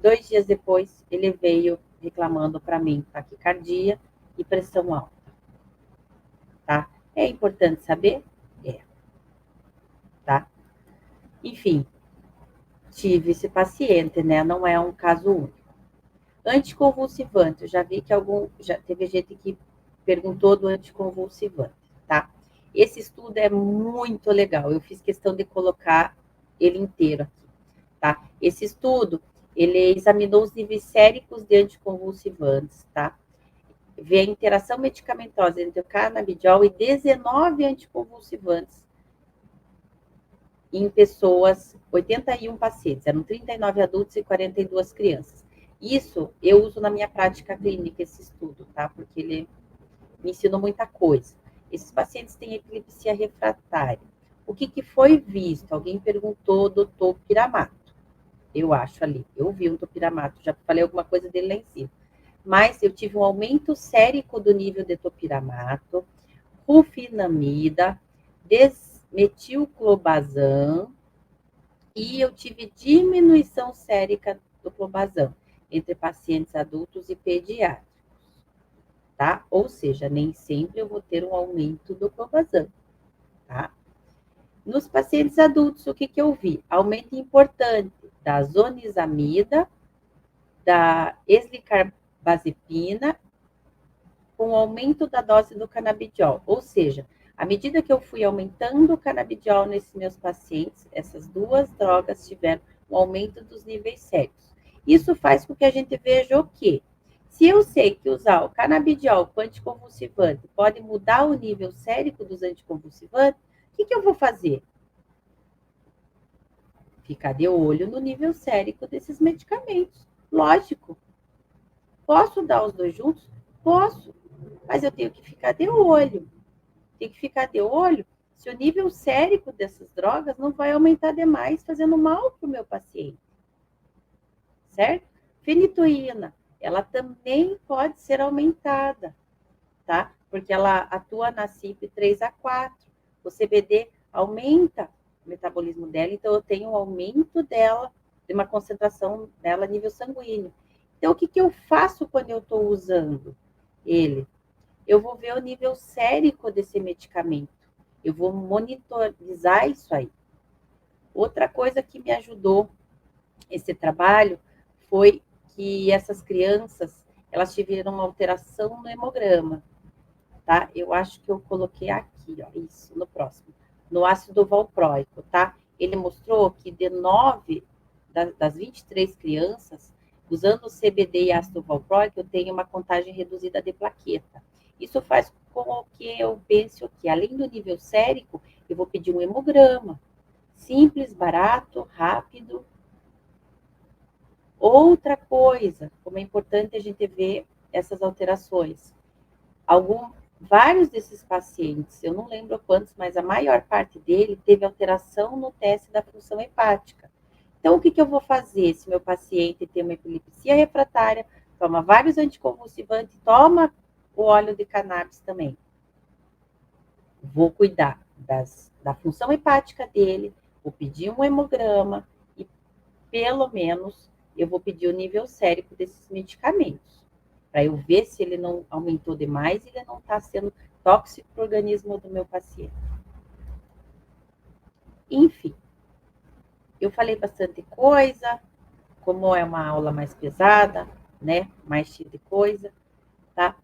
2 dias depois, ele veio reclamando para mim taquicardia e pressão alta. Tá? É importante saber? Tá? Enfim, tive esse paciente, né? Não é um caso único. Anticonvulsivante, eu já vi que já teve gente que perguntou do anticonvulsivante, tá? Esse estudo é muito legal, eu fiz questão de colocar ele inteiro aqui, tá? Esse estudo, ele examinou os níveis séricos de anticonvulsivantes, tá? Vê a interação medicamentosa entre o canabidiol e 19 anticonvulsivantes em pessoas, 81 pacientes, eram 39 adultos e 42 crianças. Isso eu uso na minha prática clínica, esse estudo, tá? Porque ele me ensinou muita coisa. Esses pacientes têm epilepsia refratária. O que foi visto? Alguém perguntou do topiramato. Eu acho ali. Eu vi um topiramato, já falei alguma coisa dele lá em cima. Mas eu tive um aumento sérico do nível de topiramato, rufinamida, desmetilclobazam, e eu tive diminuição sérica do clobazam entre pacientes adultos e pediátricos, tá? Ou seja, nem sempre eu vou ter um aumento do clobazam, tá? Nos pacientes adultos, o que eu vi? Aumento importante da zonisamida, da eslicarbazepina, com aumento da dose do canabidiol. Ou seja, à medida que eu fui aumentando o canabidiol nesses meus pacientes, essas duas drogas tiveram um aumento dos níveis séricos. Isso faz com que a gente veja o quê? Se eu sei que usar o canabidiol com anticonvulsivante pode mudar o nível sérico dos anticonvulsivantes, o que eu vou fazer? Ficar de olho no nível sérico desses medicamentos. Lógico. Posso dar os dois juntos? Posso. Mas eu tenho que ficar de olho. Tem que ficar de olho se o nível sérico dessas drogas não vai aumentar demais, fazendo mal para o meu paciente. Certo? Fenitoína, ela também pode ser aumentada, tá? Porque ela atua na CYP3A4. O CBD aumenta o metabolismo dela, então eu tenho um aumento dela, de uma concentração dela a nível sanguíneo. Então, o que eu faço quando eu estou usando ele? Eu vou ver o nível sérico desse medicamento. Eu vou monitorizar isso aí. Outra coisa que me ajudou esse trabalho foi que essas crianças, elas tiveram uma alteração no hemograma, tá? Eu acho que eu coloquei aqui, ó, isso, no próximo. No ácido valproico, tá? Ele mostrou que de 9 das 23 crianças, usando o CBD e ácido valproico, eu tenho uma contagem reduzida de plaqueta. Isso faz com que eu pense que, além do nível sérico, eu vou pedir um hemograma. Simples, barato, rápido. Outra coisa, como é importante a gente ver essas alterações. vários desses pacientes, eu não lembro quantos, mas a maior parte dele teve alteração no teste da função hepática. Então, o que eu vou fazer se meu paciente tem uma epilepsia refratária, toma vários anticonvulsivantes, toma o óleo de cannabis também? Vou cuidar da função hepática dele, vou pedir um hemograma e, pelo menos, eu vou pedir o nível sérico desses medicamentos, para eu ver se ele não aumentou demais e ele não está sendo tóxico para o organismo do meu paciente. Enfim, eu falei bastante coisa, como é uma aula mais pesada, né, mais cheia de coisa, tá?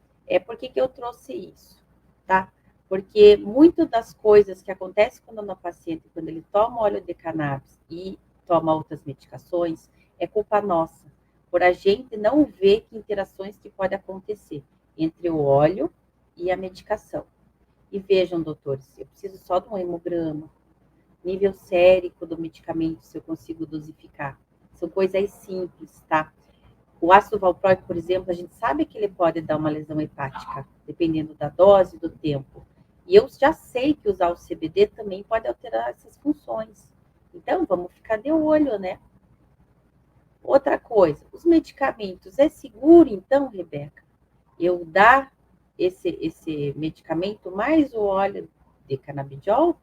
Por que eu trouxe isso, tá? Porque muitas das coisas que acontecem quando o paciente, quando ele toma óleo de cannabis e toma outras medicações, é culpa nossa, por a gente não ver que interações que podem acontecer entre o óleo e a medicação. E vejam, doutores, eu preciso só de um hemograma, nível sérico do medicamento, se eu consigo dosificar. São coisas simples, tá? O ácido valproico, por exemplo, a gente sabe que ele pode dar uma lesão hepática, dependendo da dose e do tempo. E eu já sei que usar o CBD também pode alterar essas funções. Então, vamos ficar de olho, né? Outra coisa, os medicamentos, é seguro, então, Rebeca, eu dar esse medicamento mais o óleo de canabidiol?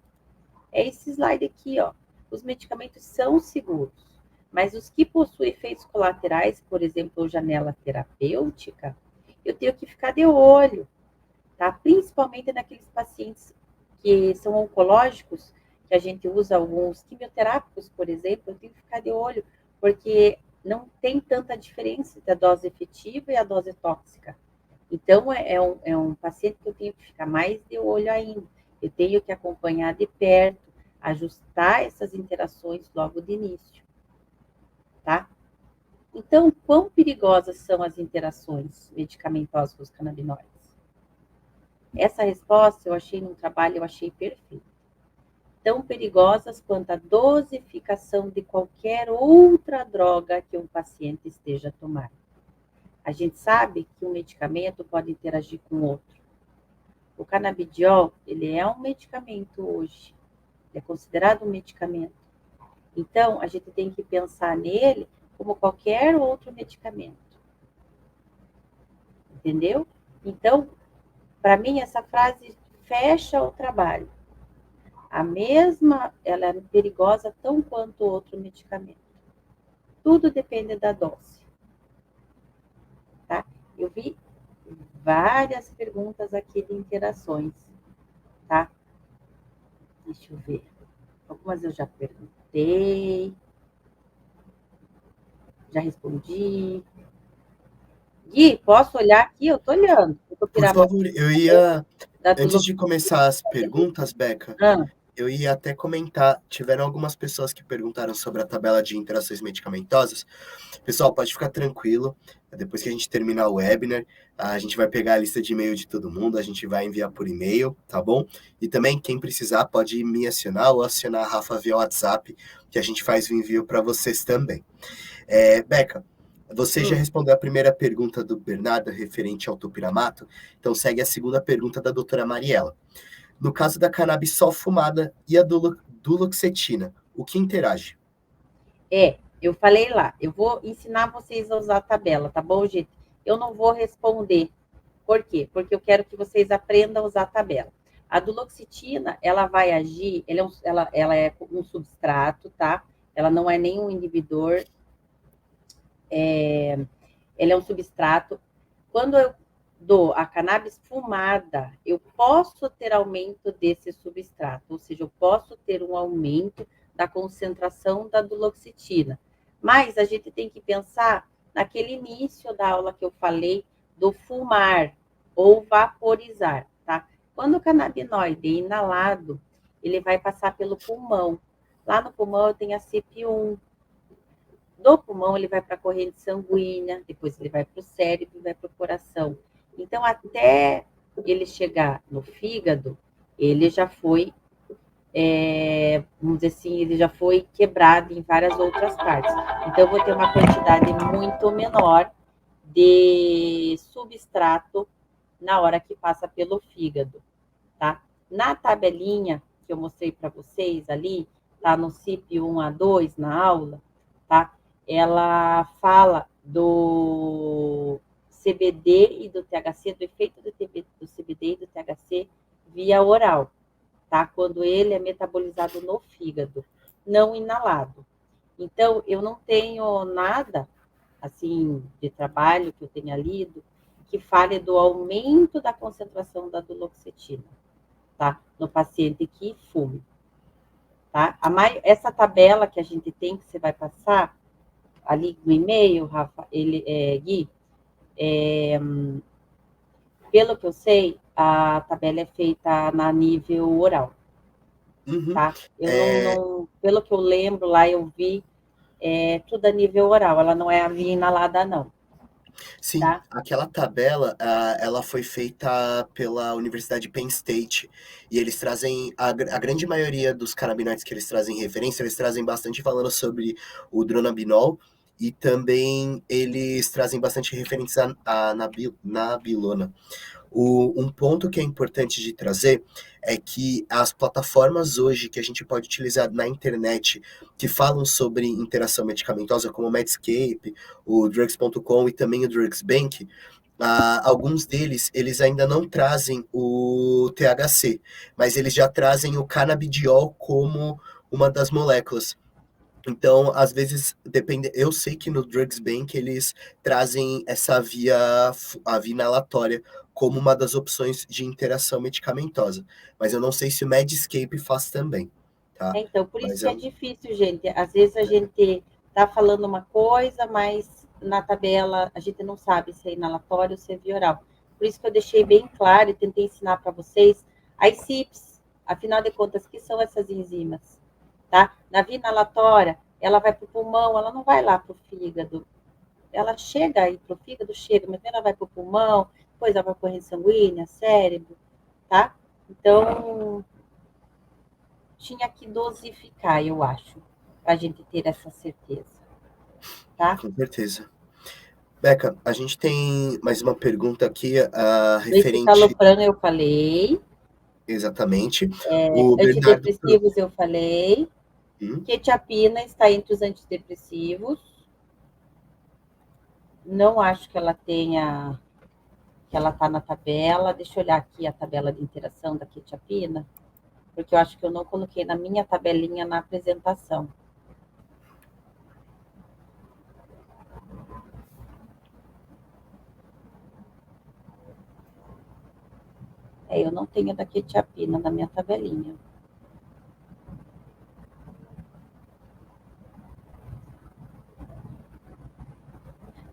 É esse slide aqui, ó. Os medicamentos são seguros. Mas os que possuem efeitos colaterais, por exemplo, janela terapêutica, eu tenho que ficar de olho, tá? Principalmente naqueles pacientes que são oncológicos, que a gente usa alguns quimioterápicos, por exemplo, eu tenho que ficar de olho, porque não tem tanta diferença entre a dose efetiva e a dose tóxica. Então, é um paciente que eu tenho que ficar mais de olho ainda. Eu tenho que acompanhar de perto, ajustar essas interações logo de início. Tá? Então, quão perigosas são as interações medicamentosas com os canabinoides? Essa resposta eu achei num trabalho, eu achei perfeito. Tão perigosas quanto a dosificação de qualquer outra droga que um paciente esteja tomando. A gente sabe que um medicamento pode interagir com outro. O canabidiol, ele é um medicamento hoje, é considerado um medicamento. Então, a gente tem que pensar nele como qualquer outro medicamento. Entendeu? Então, para mim, essa frase fecha o trabalho. A mesma, ela é perigosa tão quanto outro medicamento. Tudo depende da dose. Tá? Eu vi várias perguntas aqui de interações, tá? Deixa eu ver. Algumas eu já perguntei. Já respondi. Gui, posso olhar aqui? Eu tô olhando. Por favor, eu ia... Antes de começar as perguntas, Beca, eu ia até comentar, tiveram algumas pessoas que perguntaram sobre a tabela de interações medicamentosas. Pessoal, pode ficar tranquilo, depois que a gente terminar o webinar, a gente vai pegar a lista de e-mail de todo mundo, a gente vai enviar por e-mail, tá bom? E também, quem precisar, pode me acionar ou acionar a Rafa via WhatsApp, que a gente faz o envio para vocês também. Beca, você já respondeu a primeira pergunta do Bernardo, referente ao topiramato, então segue a segunda pergunta da doutora Mariela. No caso da cannabis só fumada e a duloxetina, o que interage? Eu falei lá, eu vou ensinar vocês a usar a tabela, tá bom, gente? Eu não vou responder. Por quê? Porque eu quero que vocês aprendam a usar a tabela. A duloxetina, ela vai agir, ela é um substrato, tá? Ela não é nenhum inibidor, ela é um substrato. Quando eu dou a cannabis fumada, eu posso ter aumento desse substrato, ou seja, eu posso ter um aumento da concentração da duloxetina. Mas a gente tem que pensar naquele início da aula que eu falei do fumar ou vaporizar, tá? Quando o canabinoide é inalado, ele vai passar pelo pulmão. Lá no pulmão eu tenho a CP1. Do pulmão ele vai para a corrente sanguínea, depois ele vai para o cérebro, vai para o coração. Então, até ele chegar no fígado, ele já foi, vamos dizer assim, ele já foi quebrado em várias outras partes. Então, eu vou ter uma quantidade muito menor de substrato na hora que passa pelo fígado, tá? Na tabelinha que eu mostrei para vocês ali, tá no CIP 1 a 2 na aula, tá? Ela fala do CBD e do THC, do efeito do CBD e do THC via oral, tá? Quando ele é metabolizado no fígado, não inalado. Então, eu não tenho nada, assim, de trabalho que eu tenha lido, que fale do aumento da concentração da duloxetina, tá? No paciente que fume, tá? Essa tabela que a gente tem, que você vai passar ali no e-mail, Rafa, Gui, pelo que eu sei, a tabela é feita na nível oral, Uhum. tá? Eu não, pelo que eu lembro lá, eu vi, tudo a nível oral, ela não é a via inalada, não. Sim, Tá? aquela tabela, ela foi feita pela Universidade Penn State, e eles trazem, a grande maioria dos canabinoides que eles trazem referência, eles trazem bastante falando sobre o dronabinol, e também eles trazem bastante referência à nabilona. Um ponto que é importante de trazer é que as plataformas hoje que a gente pode utilizar na internet que falam sobre interação medicamentosa, como o Medscape, o Drugs.com e também o DrugsBank, alguns deles, eles ainda não trazem o THC, mas eles já trazem o canabidiol como uma das moléculas. Então, às vezes, depende. Eu sei que no Drugs Bank eles trazem essa a via inalatória, como uma das opções de interação medicamentosa. Mas eu não sei se o Medscape faz também, tá? Então, por isso Mas que é difícil, gente. Às vezes a gente tá falando uma coisa, mas na tabela a gente não sabe se é inalatório ou se é via oral. Por isso que eu deixei bem claro e tentei ensinar para vocês as CIPs, afinal de contas, que são essas enzimas, tá? Na via inalatória, ela vai para o pulmão, ela não vai lá para o fígado. Ela chega aí para o fígado, chega, mas ela vai para o pulmão, depois ela vai para a corrente sanguínea, cérebro, tá? Então, tinha que dosificar, eu acho, para a gente ter essa certeza, tá? com certeza. Beca, a gente tem mais uma pergunta aqui, Do referente escitalopram eu falei, exatamente. O Bernardo. antidepressivos eu falei, Hum? quetiapina está entre os antidepressivos, não acho que ela tenha, que ela está na tabela, deixa eu olhar aqui a tabela de interação da quetiapina, porque eu acho que eu não coloquei na minha tabelinha na apresentação. Eu não tenho da quetiapina na minha tabelinha.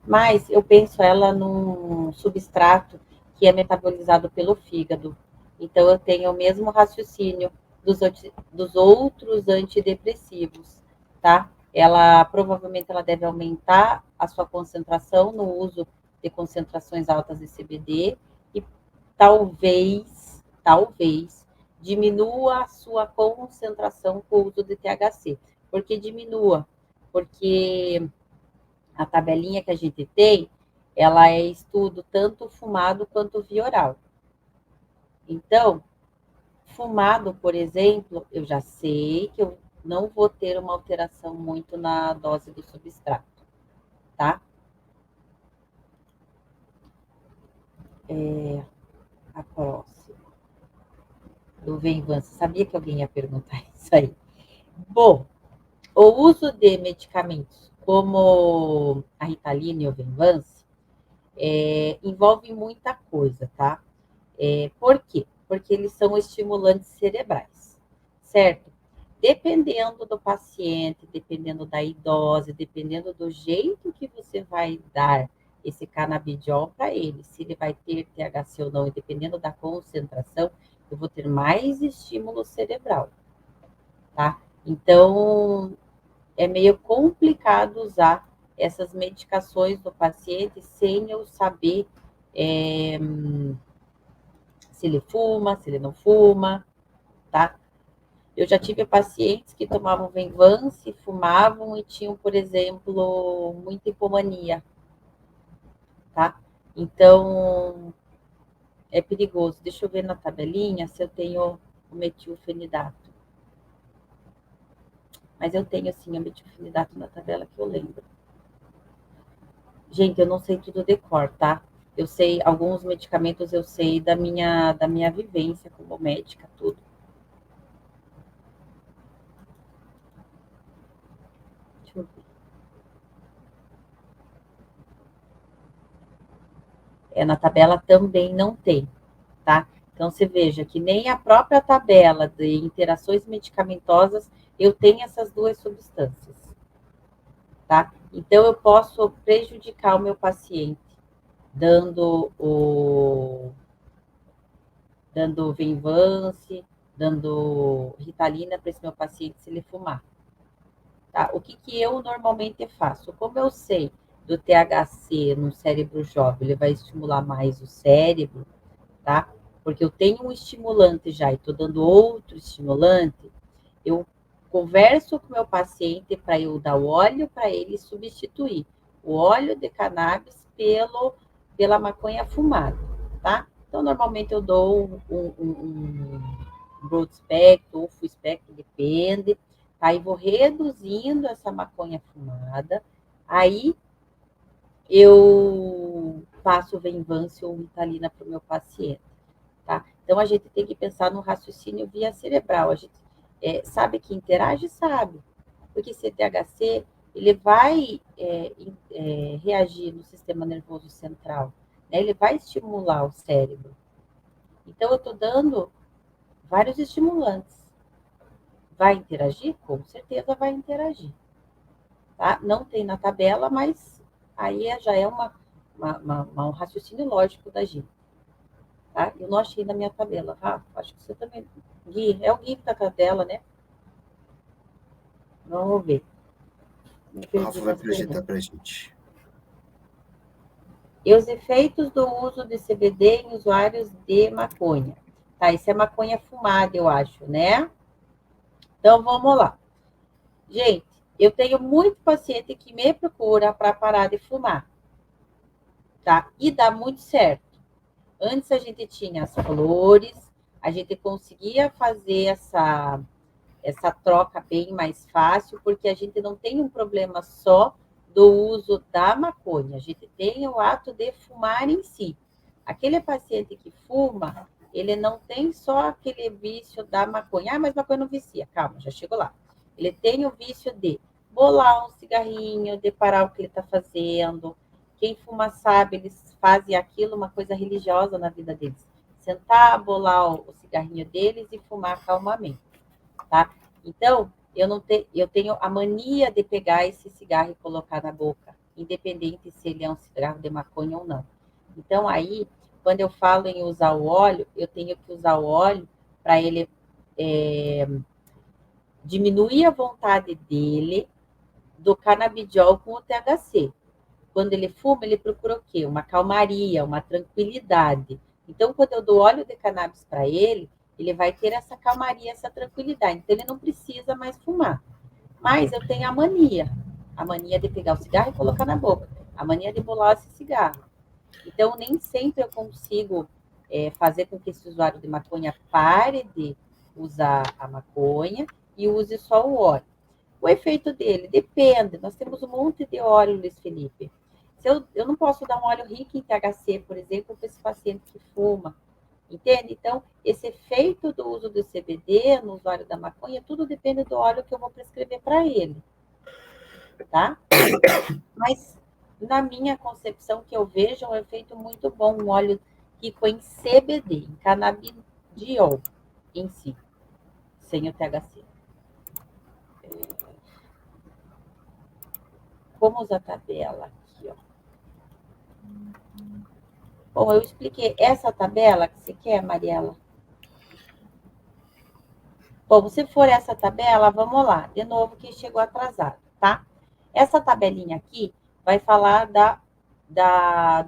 Mas eu penso ela num substrato que é metabolizado pelo fígado. Então, eu tenho o mesmo raciocínio dos outros antidepressivos, tá? Ela provavelmente ela deve aumentar a sua concentração no uso de concentrações altas de CBD e talvez diminua a sua concentração com o uso de THC. Por que diminua? Porque a tabelinha que a gente tem, ela é estudo tanto fumado quanto via oral. Então, fumado, por exemplo, eu já sei que eu não vou ter uma alteração muito na dose do substrato, tá? A próxima. Do Venvanse. Sabia que alguém ia perguntar isso aí. Bom, o uso de medicamentos como a Ritalina e o Venvanse envolve muita coisa, tá? Por quê? Porque eles são estimulantes cerebrais, certo? Dependendo do paciente, dependendo da idose, dependendo do jeito que você vai dar esse canabidiol para ele, se ele vai ter THC ou não, e dependendo da concentração, eu vou ter mais estímulo cerebral, tá? Então, é meio complicado usar essas medicações do paciente sem eu saber se ele fuma, se ele não fuma, tá? Eu já tive pacientes que tomavam Venvance, fumavam e tinham, por exemplo, muita hipomania, tá? Então, é perigoso. Deixa eu ver na tabelinha se eu tenho o metilfenidato. Mas eu tenho, sim, o metilfenidato na tabela que eu lembro. Gente, eu não sei tudo de cor, tá? Eu sei, alguns medicamentos eu sei da minha vivência como médica, tudo. Deixa eu ver. Na tabela também não tem, tá? Então, você veja que nem a própria tabela de interações medicamentosas eu tenho essas duas substâncias, tá? Então, eu posso prejudicar o meu paciente dando Venvance, dando Ritalina para esse meu paciente se ele fumar. Tá? O que eu normalmente faço? Como eu sei do THC no cérebro jovem, ele vai estimular mais o cérebro, tá? Porque eu tenho um estimulante já e estou dando outro estimulante, eu converso com o meu paciente para eu dar o óleo para ele substituir o óleo de cannabis pela maconha fumada, tá? Então, normalmente eu dou um broad spectrum ou full spectrum, depende. Aí vou reduzindo essa maconha fumada, aí eu passo Venvance ou Ritalina para o meu paciente, tá? Então, a gente tem que pensar no raciocínio via cerebral. A gente sabe que interage? Sabe. Porque esse THC, ele vai reagir no sistema nervoso central, né? Ele vai estimular o cérebro. Então, eu estou dando vários estimulantes. Vai interagir? Com certeza vai interagir. Tá? Não tem na tabela, mas aí já é um raciocínio lógico da gente. Tá? Eu não achei na minha tabela, Rafa. Acho que você também. Gui, é o Gui que está com a tela, né? Vamos ver. O Rafa vai projetar para a gente. E os efeitos do uso de CBD em usuários de maconha. Tá, isso é maconha fumada, eu acho, né? Então, vamos lá. Gente, eu tenho muito paciente que me procura para parar de fumar, tá? E dá muito certo. Antes a gente tinha as flores, a gente conseguia fazer essa troca bem mais fácil, porque a gente não tem um problema só do uso da maconha, a gente tem o ato de fumar em si. Aquele paciente que fuma, ele não tem só aquele vício da maconha. Ah, mas maconha não vicia. Calma, já chego lá. Ele tem o vício de bolar um cigarrinho, de parar o que ele está fazendo. Quem fuma sabe, eles fazem aquilo uma coisa religiosa na vida deles. Sentar, bolar o cigarrinho deles e fumar calmamente, tá? Então, eu tenho a mania de pegar esse cigarro e colocar na boca, independente se ele é um cigarro de maconha ou não. Então, aí, quando eu falo em usar o óleo, eu tenho que usar o óleo para ele diminuir a vontade dele do canabidiol com o THC. Quando ele fuma, ele procura o quê? Uma calmaria, uma tranquilidade. Então, quando eu dou óleo de cannabis para ele, ele vai ter essa calmaria, essa tranquilidade. Então, ele não precisa mais fumar. Mas eu tenho a mania de pegar o cigarro e colocar na boca, a mania de bolar esse cigarro. Então, nem sempre eu consigo fazer com que esse usuário de maconha pare de usar a maconha e use só o óleo. O efeito dele depende. Nós temos um monte de óleo, Luiz Felipe. Eu não posso dar um óleo rico em THC, por exemplo, para esse paciente que fuma. Entende? Então, esse efeito do uso do CBD no usuário da maconha, tudo depende do óleo que eu vou prescrever para ele. Tá? Mas, na minha concepção, que eu vejo, é um efeito muito bom, um óleo rico em CBD, em canabidiol em si, sem o THC. Vamos à tabela aqui, ó. Bom, eu expliquei essa tabela que você quer, Mariela? Bom, se for essa tabela, vamos lá. De novo, que chegou atrasado, tá? Essa tabelinha aqui vai falar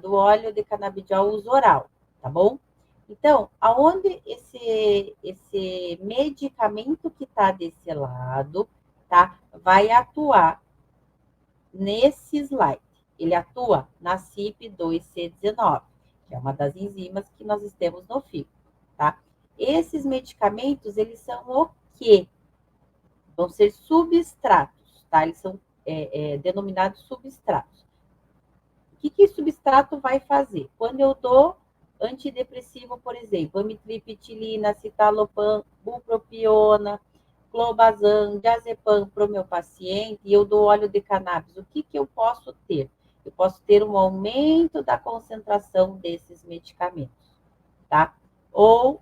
do óleo de canabidiol uso oral, tá bom? Então, aonde esse medicamento que está desse lado, tá? Vai atuar nesse slide. Ele atua na CYP2C19. que é uma das enzimas que nós temos no fígado, tá? Esses medicamentos, eles são o quê? Vão ser substratos, tá? Eles são denominados substratos. O que substrato vai fazer? Quando eu dou antidepressivo, por exemplo, amitriptilina, citalopram, bupropiona, clobazam, diazepam para o meu paciente, e eu dou óleo de cannabis, o que eu posso ter? Eu posso ter um aumento da concentração desses medicamentos, tá? Ou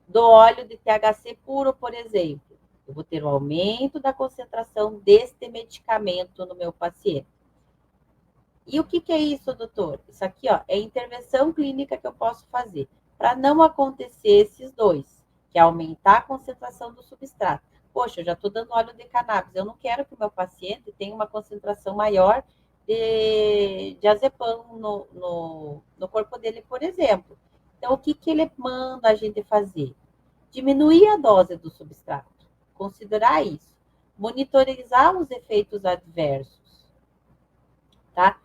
do óleo de THC puro, por exemplo. Eu vou ter um aumento da concentração deste medicamento no meu paciente. E o que é isso, doutor? Isso aqui, ó, é intervenção clínica que eu posso fazer para não acontecer esses dois, que é aumentar a concentração do substrato. Poxa, eu já estou dando óleo de cannabis, eu não quero que o meu paciente tenha uma concentração maior de diazepam no corpo dele, por exemplo. Então, o que ele manda a gente fazer? Diminuir a dose do substrato, considerar isso, monitorizar os efeitos adversos, tá?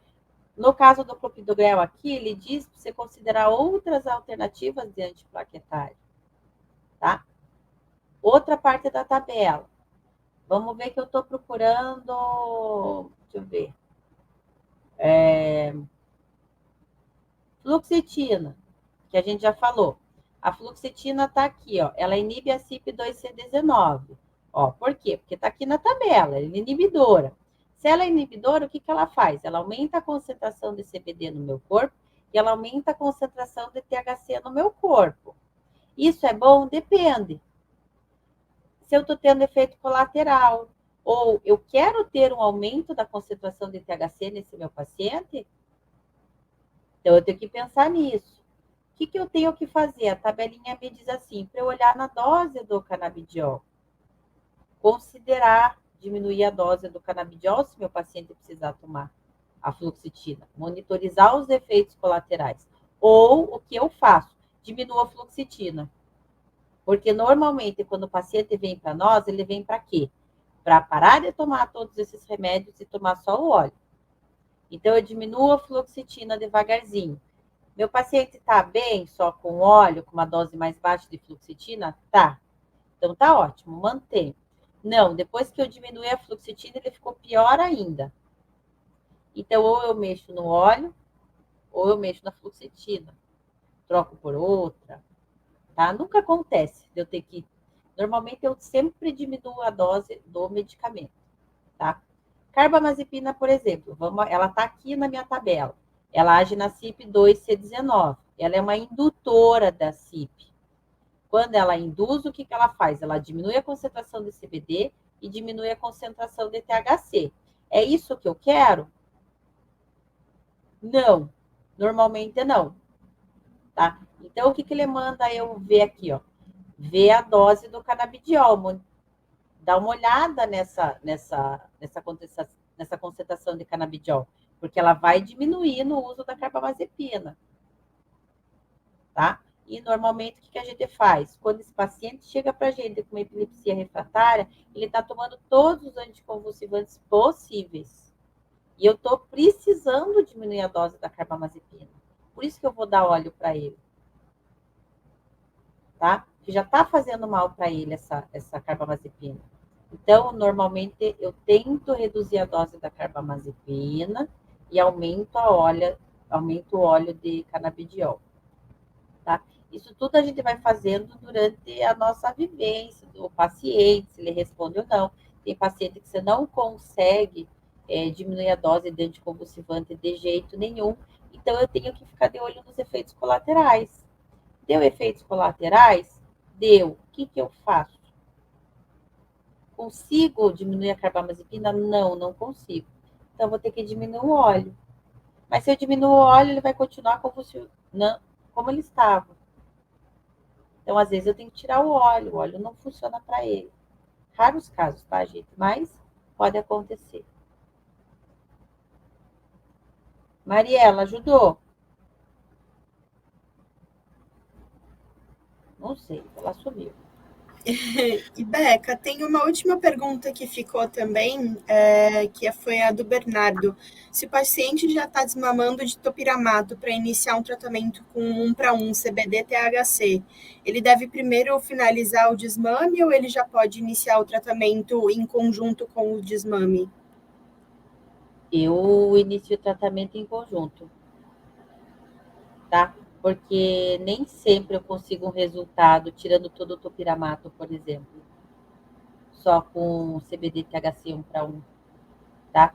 No caso do clopidogrel aqui, ele diz para você considerar outras alternativas de antiplaquetário, tá? Outra parte da tabela. Vamos ver que eu estou procurando, deixa eu ver. Fluoxetina, que a gente já falou. A fluoxetina está aqui, ó. Ela inibe a CYP2C19. Ó, por quê? Porque está aqui na tabela, ela é inibidora. Se ela é inibidora, o que ela faz? Ela aumenta a concentração de CBD no meu corpo e ela aumenta a concentração de THC no meu corpo. Isso é bom? Depende. Se eu estou tendo efeito colateral, ou eu quero ter um aumento da concentração de THC nesse meu paciente, então eu tenho que pensar nisso. O que eu tenho que fazer? A tabelinha me diz assim, para eu olhar na dose do canabidiol, considerar diminuir a dose do canabidiol se meu paciente precisar tomar a fluoxetina, monitorizar os efeitos colaterais. Ou o que eu faço? Diminuo a fluoxetina. Porque normalmente quando o paciente vem para nós, ele vem para quê? Para parar de tomar todos esses remédios e tomar só o óleo. Então eu diminuo a fluoxetina devagarzinho. Meu paciente está bem só com óleo, com uma dose mais baixa de fluoxetina? Tá. Então tá ótimo, mantém. Não, depois que eu diminui a fluoxetina, ele ficou pior ainda. Então, ou eu mexo no óleo, ou eu mexo na fluoxetina. Troco por outra, tá? Nunca acontece de eu ter que... Normalmente, eu sempre diminuo a dose do medicamento, tá? Carbamazepina, por exemplo, ela tá aqui na minha tabela. Ela age na CYP2C19. Ela é uma indutora da CYP. Quando ela induz, o que ela faz? Ela diminui a concentração de CBD e diminui a concentração de THC. É isso que eu quero? Não. Normalmente não. Tá? Então, o que ele manda eu ver aqui? Ó? Ver a dose do canabidiol. Dá uma olhada nessa concentração de canabidiol, porque ela vai diminuir no uso da carbamazepina. Tá? E normalmente o que a gente faz? Quando esse paciente chega para a gente com uma epilepsia refratária, ele está tomando todos os anticonvulsivantes possíveis. E eu estou precisando diminuir a dose da carbamazepina. Por isso que eu vou dar óleo para ele. Tá? Que já está fazendo mal para ele essa carbamazepina. Então, normalmente, eu tento reduzir a dose da carbamazepina e aumento o óleo de canabidiol. Tá? Isso tudo a gente vai fazendo durante a nossa vivência, do paciente, se ele responde ou não. Tem paciente que você não consegue diminuir a dose de anticonvulsivante de jeito nenhum, então eu tenho que ficar de olho nos efeitos colaterais. Deu efeitos colaterais? Deu. O que eu faço? Consigo diminuir a carbamazepina? Não, não consigo. Então, eu vou ter que diminuir o óleo. Mas se eu diminuir o óleo, ele vai continuar convulsionando como ele estava. Então, às vezes, eu tenho que tirar o óleo não funciona para ele. Raros casos, tá, gente? Mas pode acontecer. Mariela, ajudou? Não sei, ela sumiu. E, Beca, tem uma última pergunta que ficou também, que foi a do Bernardo. Se o paciente já está desmamando de topiramato para iniciar um tratamento com 1:1 CBD-THC, ele deve primeiro finalizar o desmame ou ele já pode iniciar o tratamento em conjunto com o desmame? Eu inicio o tratamento em conjunto, tá? Porque nem sempre eu consigo um resultado tirando todo o topiramato, por exemplo, só com CBD THC 1:1, tá?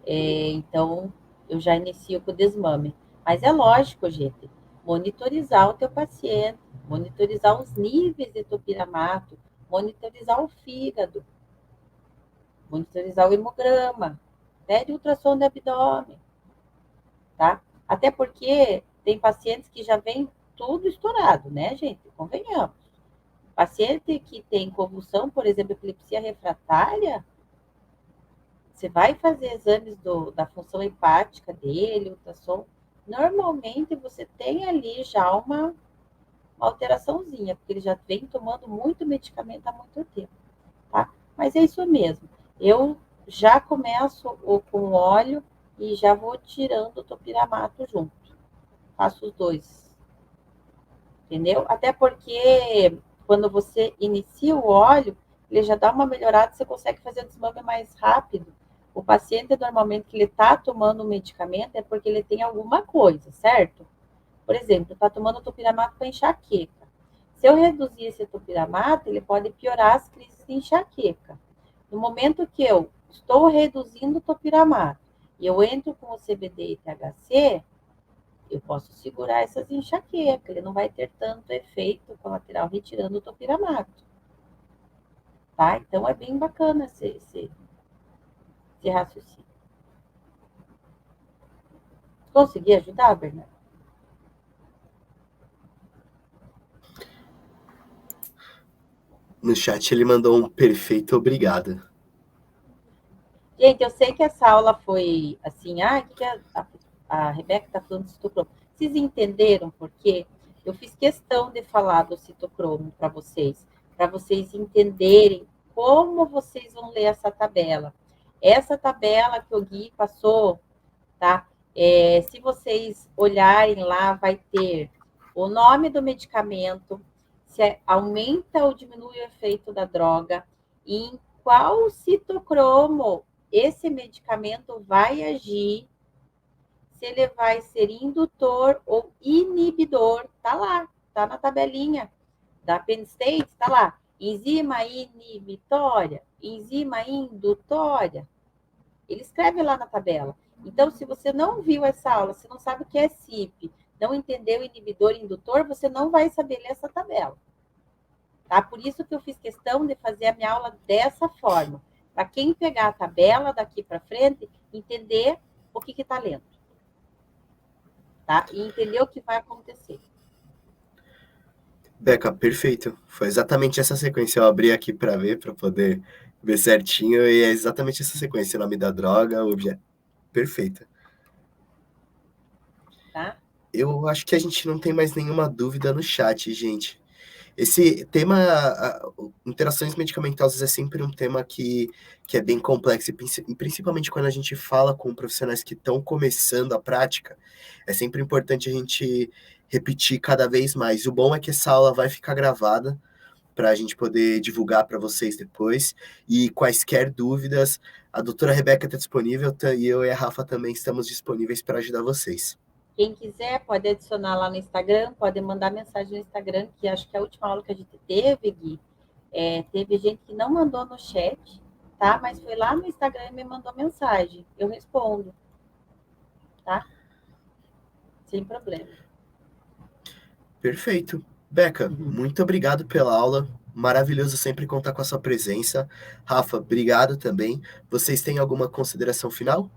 Então, eu já inicio com o desmame. Mas é lógico, gente, monitorizar o teu paciente, monitorizar os níveis de topiramato, monitorizar o fígado, monitorizar o hemograma, pede ultrassom do abdômen, tá? Até porque tem pacientes que já vêm tudo estourado, né, gente? Convenhamos. Paciente que tem convulsão, por exemplo, epilepsia refratária, você vai fazer exames da função hepática dele, ultrassom, normalmente você tem ali já uma alteraçãozinha, porque ele já vem tomando muito medicamento há muito tempo, tá? Mas é isso mesmo. Eu já começo com óleo e já vou tirando o topiramato junto. Faço os dois. Entendeu? Até porque quando você inicia o óleo, ele já dá uma melhorada, você consegue fazer o desmame mais rápido. O paciente, normalmente, que ele está tomando um medicamento é porque ele tem alguma coisa, certo? Por exemplo, está tomando topiramato para enxaqueca. Se eu reduzir esse topiramato, ele pode piorar as crises de enxaqueca. No momento que eu estou reduzindo o topiramato e eu entro com o CBD e THC, eu posso segurar essas enxaquecas, ele não vai ter tanto efeito colateral retirando o topiramato. Tá? Então é bem bacana esse raciocínio. Consegui ajudar, Bernardo? No chat ele mandou um perfeito obrigado. Gente, eu sei que essa aula foi assim, o que a Rebeca está falando de citocromo. Vocês entenderam por quê? Eu fiz questão de falar do citocromo para vocês entenderem como vocês vão ler essa tabela. Essa tabela que o Gui passou, tá? Se vocês olharem lá, vai ter o nome do medicamento, se aumenta ou diminui o efeito da droga, e em qual citocromo esse medicamento vai agir, se ele vai ser indutor ou inibidor, tá lá, tá na tabelinha da Penn State, tá lá, enzima inibitória, enzima indutória, ele escreve lá na tabela. Então, se você não viu essa aula, você não sabe o que é CIP, não entendeu inibidor e indutor, você não vai saber ler essa tabela. Tá? Por isso que eu fiz questão de fazer a minha aula dessa forma. Para quem pegar a tabela daqui para frente, entender o que está lendo. Tá? E entender o que vai acontecer. Beca, perfeito. Foi exatamente essa sequência. Eu abri aqui para ver, para poder ver certinho, e é exatamente essa sequência. O nome da droga, o objeto. Perfeito. Tá? Eu acho que a gente não tem mais nenhuma dúvida no chat, gente. Esse tema, interações medicamentosas, é sempre um tema que é bem complexo, e principalmente quando a gente fala com profissionais que estão começando a prática, é sempre importante a gente repetir cada vez mais. O bom é que essa aula vai ficar gravada para a gente poder divulgar para vocês depois, e quaisquer dúvidas, a doutora Rebeca está disponível, e eu e a Rafa também estamos disponíveis para ajudar vocês. Quem quiser pode adicionar lá no Instagram, pode mandar mensagem no Instagram, que acho que a última aula que a gente teve, Gui, teve gente que não mandou no chat, tá? Mas foi lá no Instagram e me mandou mensagem. Eu respondo, tá? Sem problema. Perfeito. Beca, muito obrigado pela aula. Maravilhoso sempre contar com a sua presença. Rafa, obrigado também. Vocês têm alguma consideração final?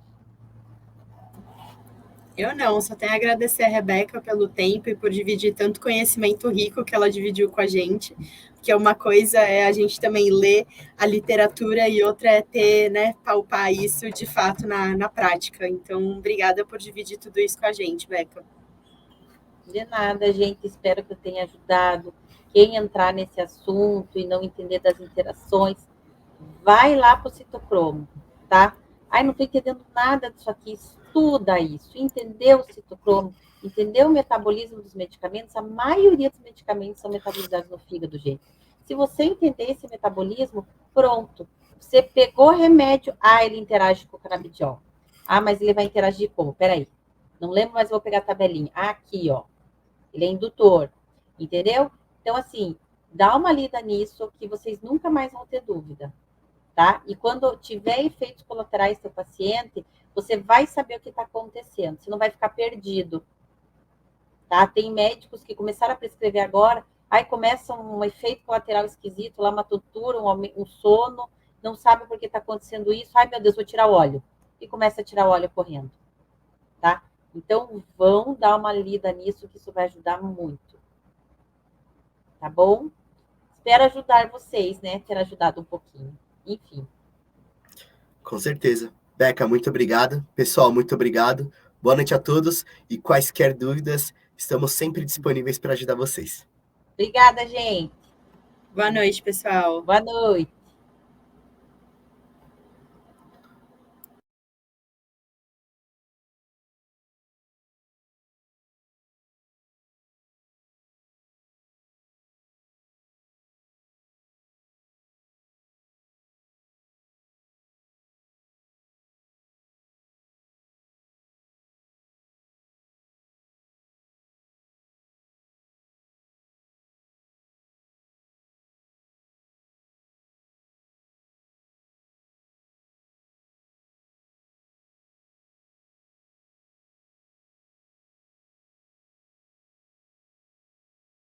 Eu não, só tenho a agradecer a Rebeca pelo tempo e por dividir tanto conhecimento rico que ela dividiu com a gente, porque uma coisa é a gente também ler a literatura e outra é ter, né, palpar isso de fato na prática. Então, obrigada por dividir tudo isso com a gente, Beca. De nada, gente. Espero que eu tenha ajudado. Quem entrar nesse assunto e não entender das interações, vai lá para o citocromo, tá? Ai, não estou entendendo nada disso aqui. Estuda isso, entendeu o citocromo, entendeu o metabolismo dos medicamentos. A maioria dos medicamentos são metabolizados no fígado, gente. Se você entender esse metabolismo, pronto. Você pegou remédio, ele interage com o canabidiol. Mas ele vai interagir como? Peraí, não lembro, mas vou pegar a tabelinha. Aqui, ó. Ele é indutor, entendeu? Então, assim, dá uma lida nisso que vocês nunca mais vão ter dúvida, tá? E quando tiver efeitos colaterais do paciente, você vai saber o que está acontecendo. Você não vai ficar perdido, tá? Tem médicos que começaram a prescrever agora, aí começa um efeito colateral esquisito, lá uma tontura, um sono, não sabe por que está acontecendo isso. Ai, meu Deus, vou tirar o óleo. E começa a tirar o óleo correndo, tá? Então, vão dar uma lida nisso, que isso vai ajudar muito. Tá bom? Espero ajudar vocês, né? Ter ajudado um pouquinho. Enfim. Com certeza. Beca, muito obrigado. Pessoal, muito obrigado. Boa noite a todos. E quaisquer dúvidas, estamos sempre disponíveis para ajudar vocês. Obrigada, gente. Boa noite, pessoal. Boa noite.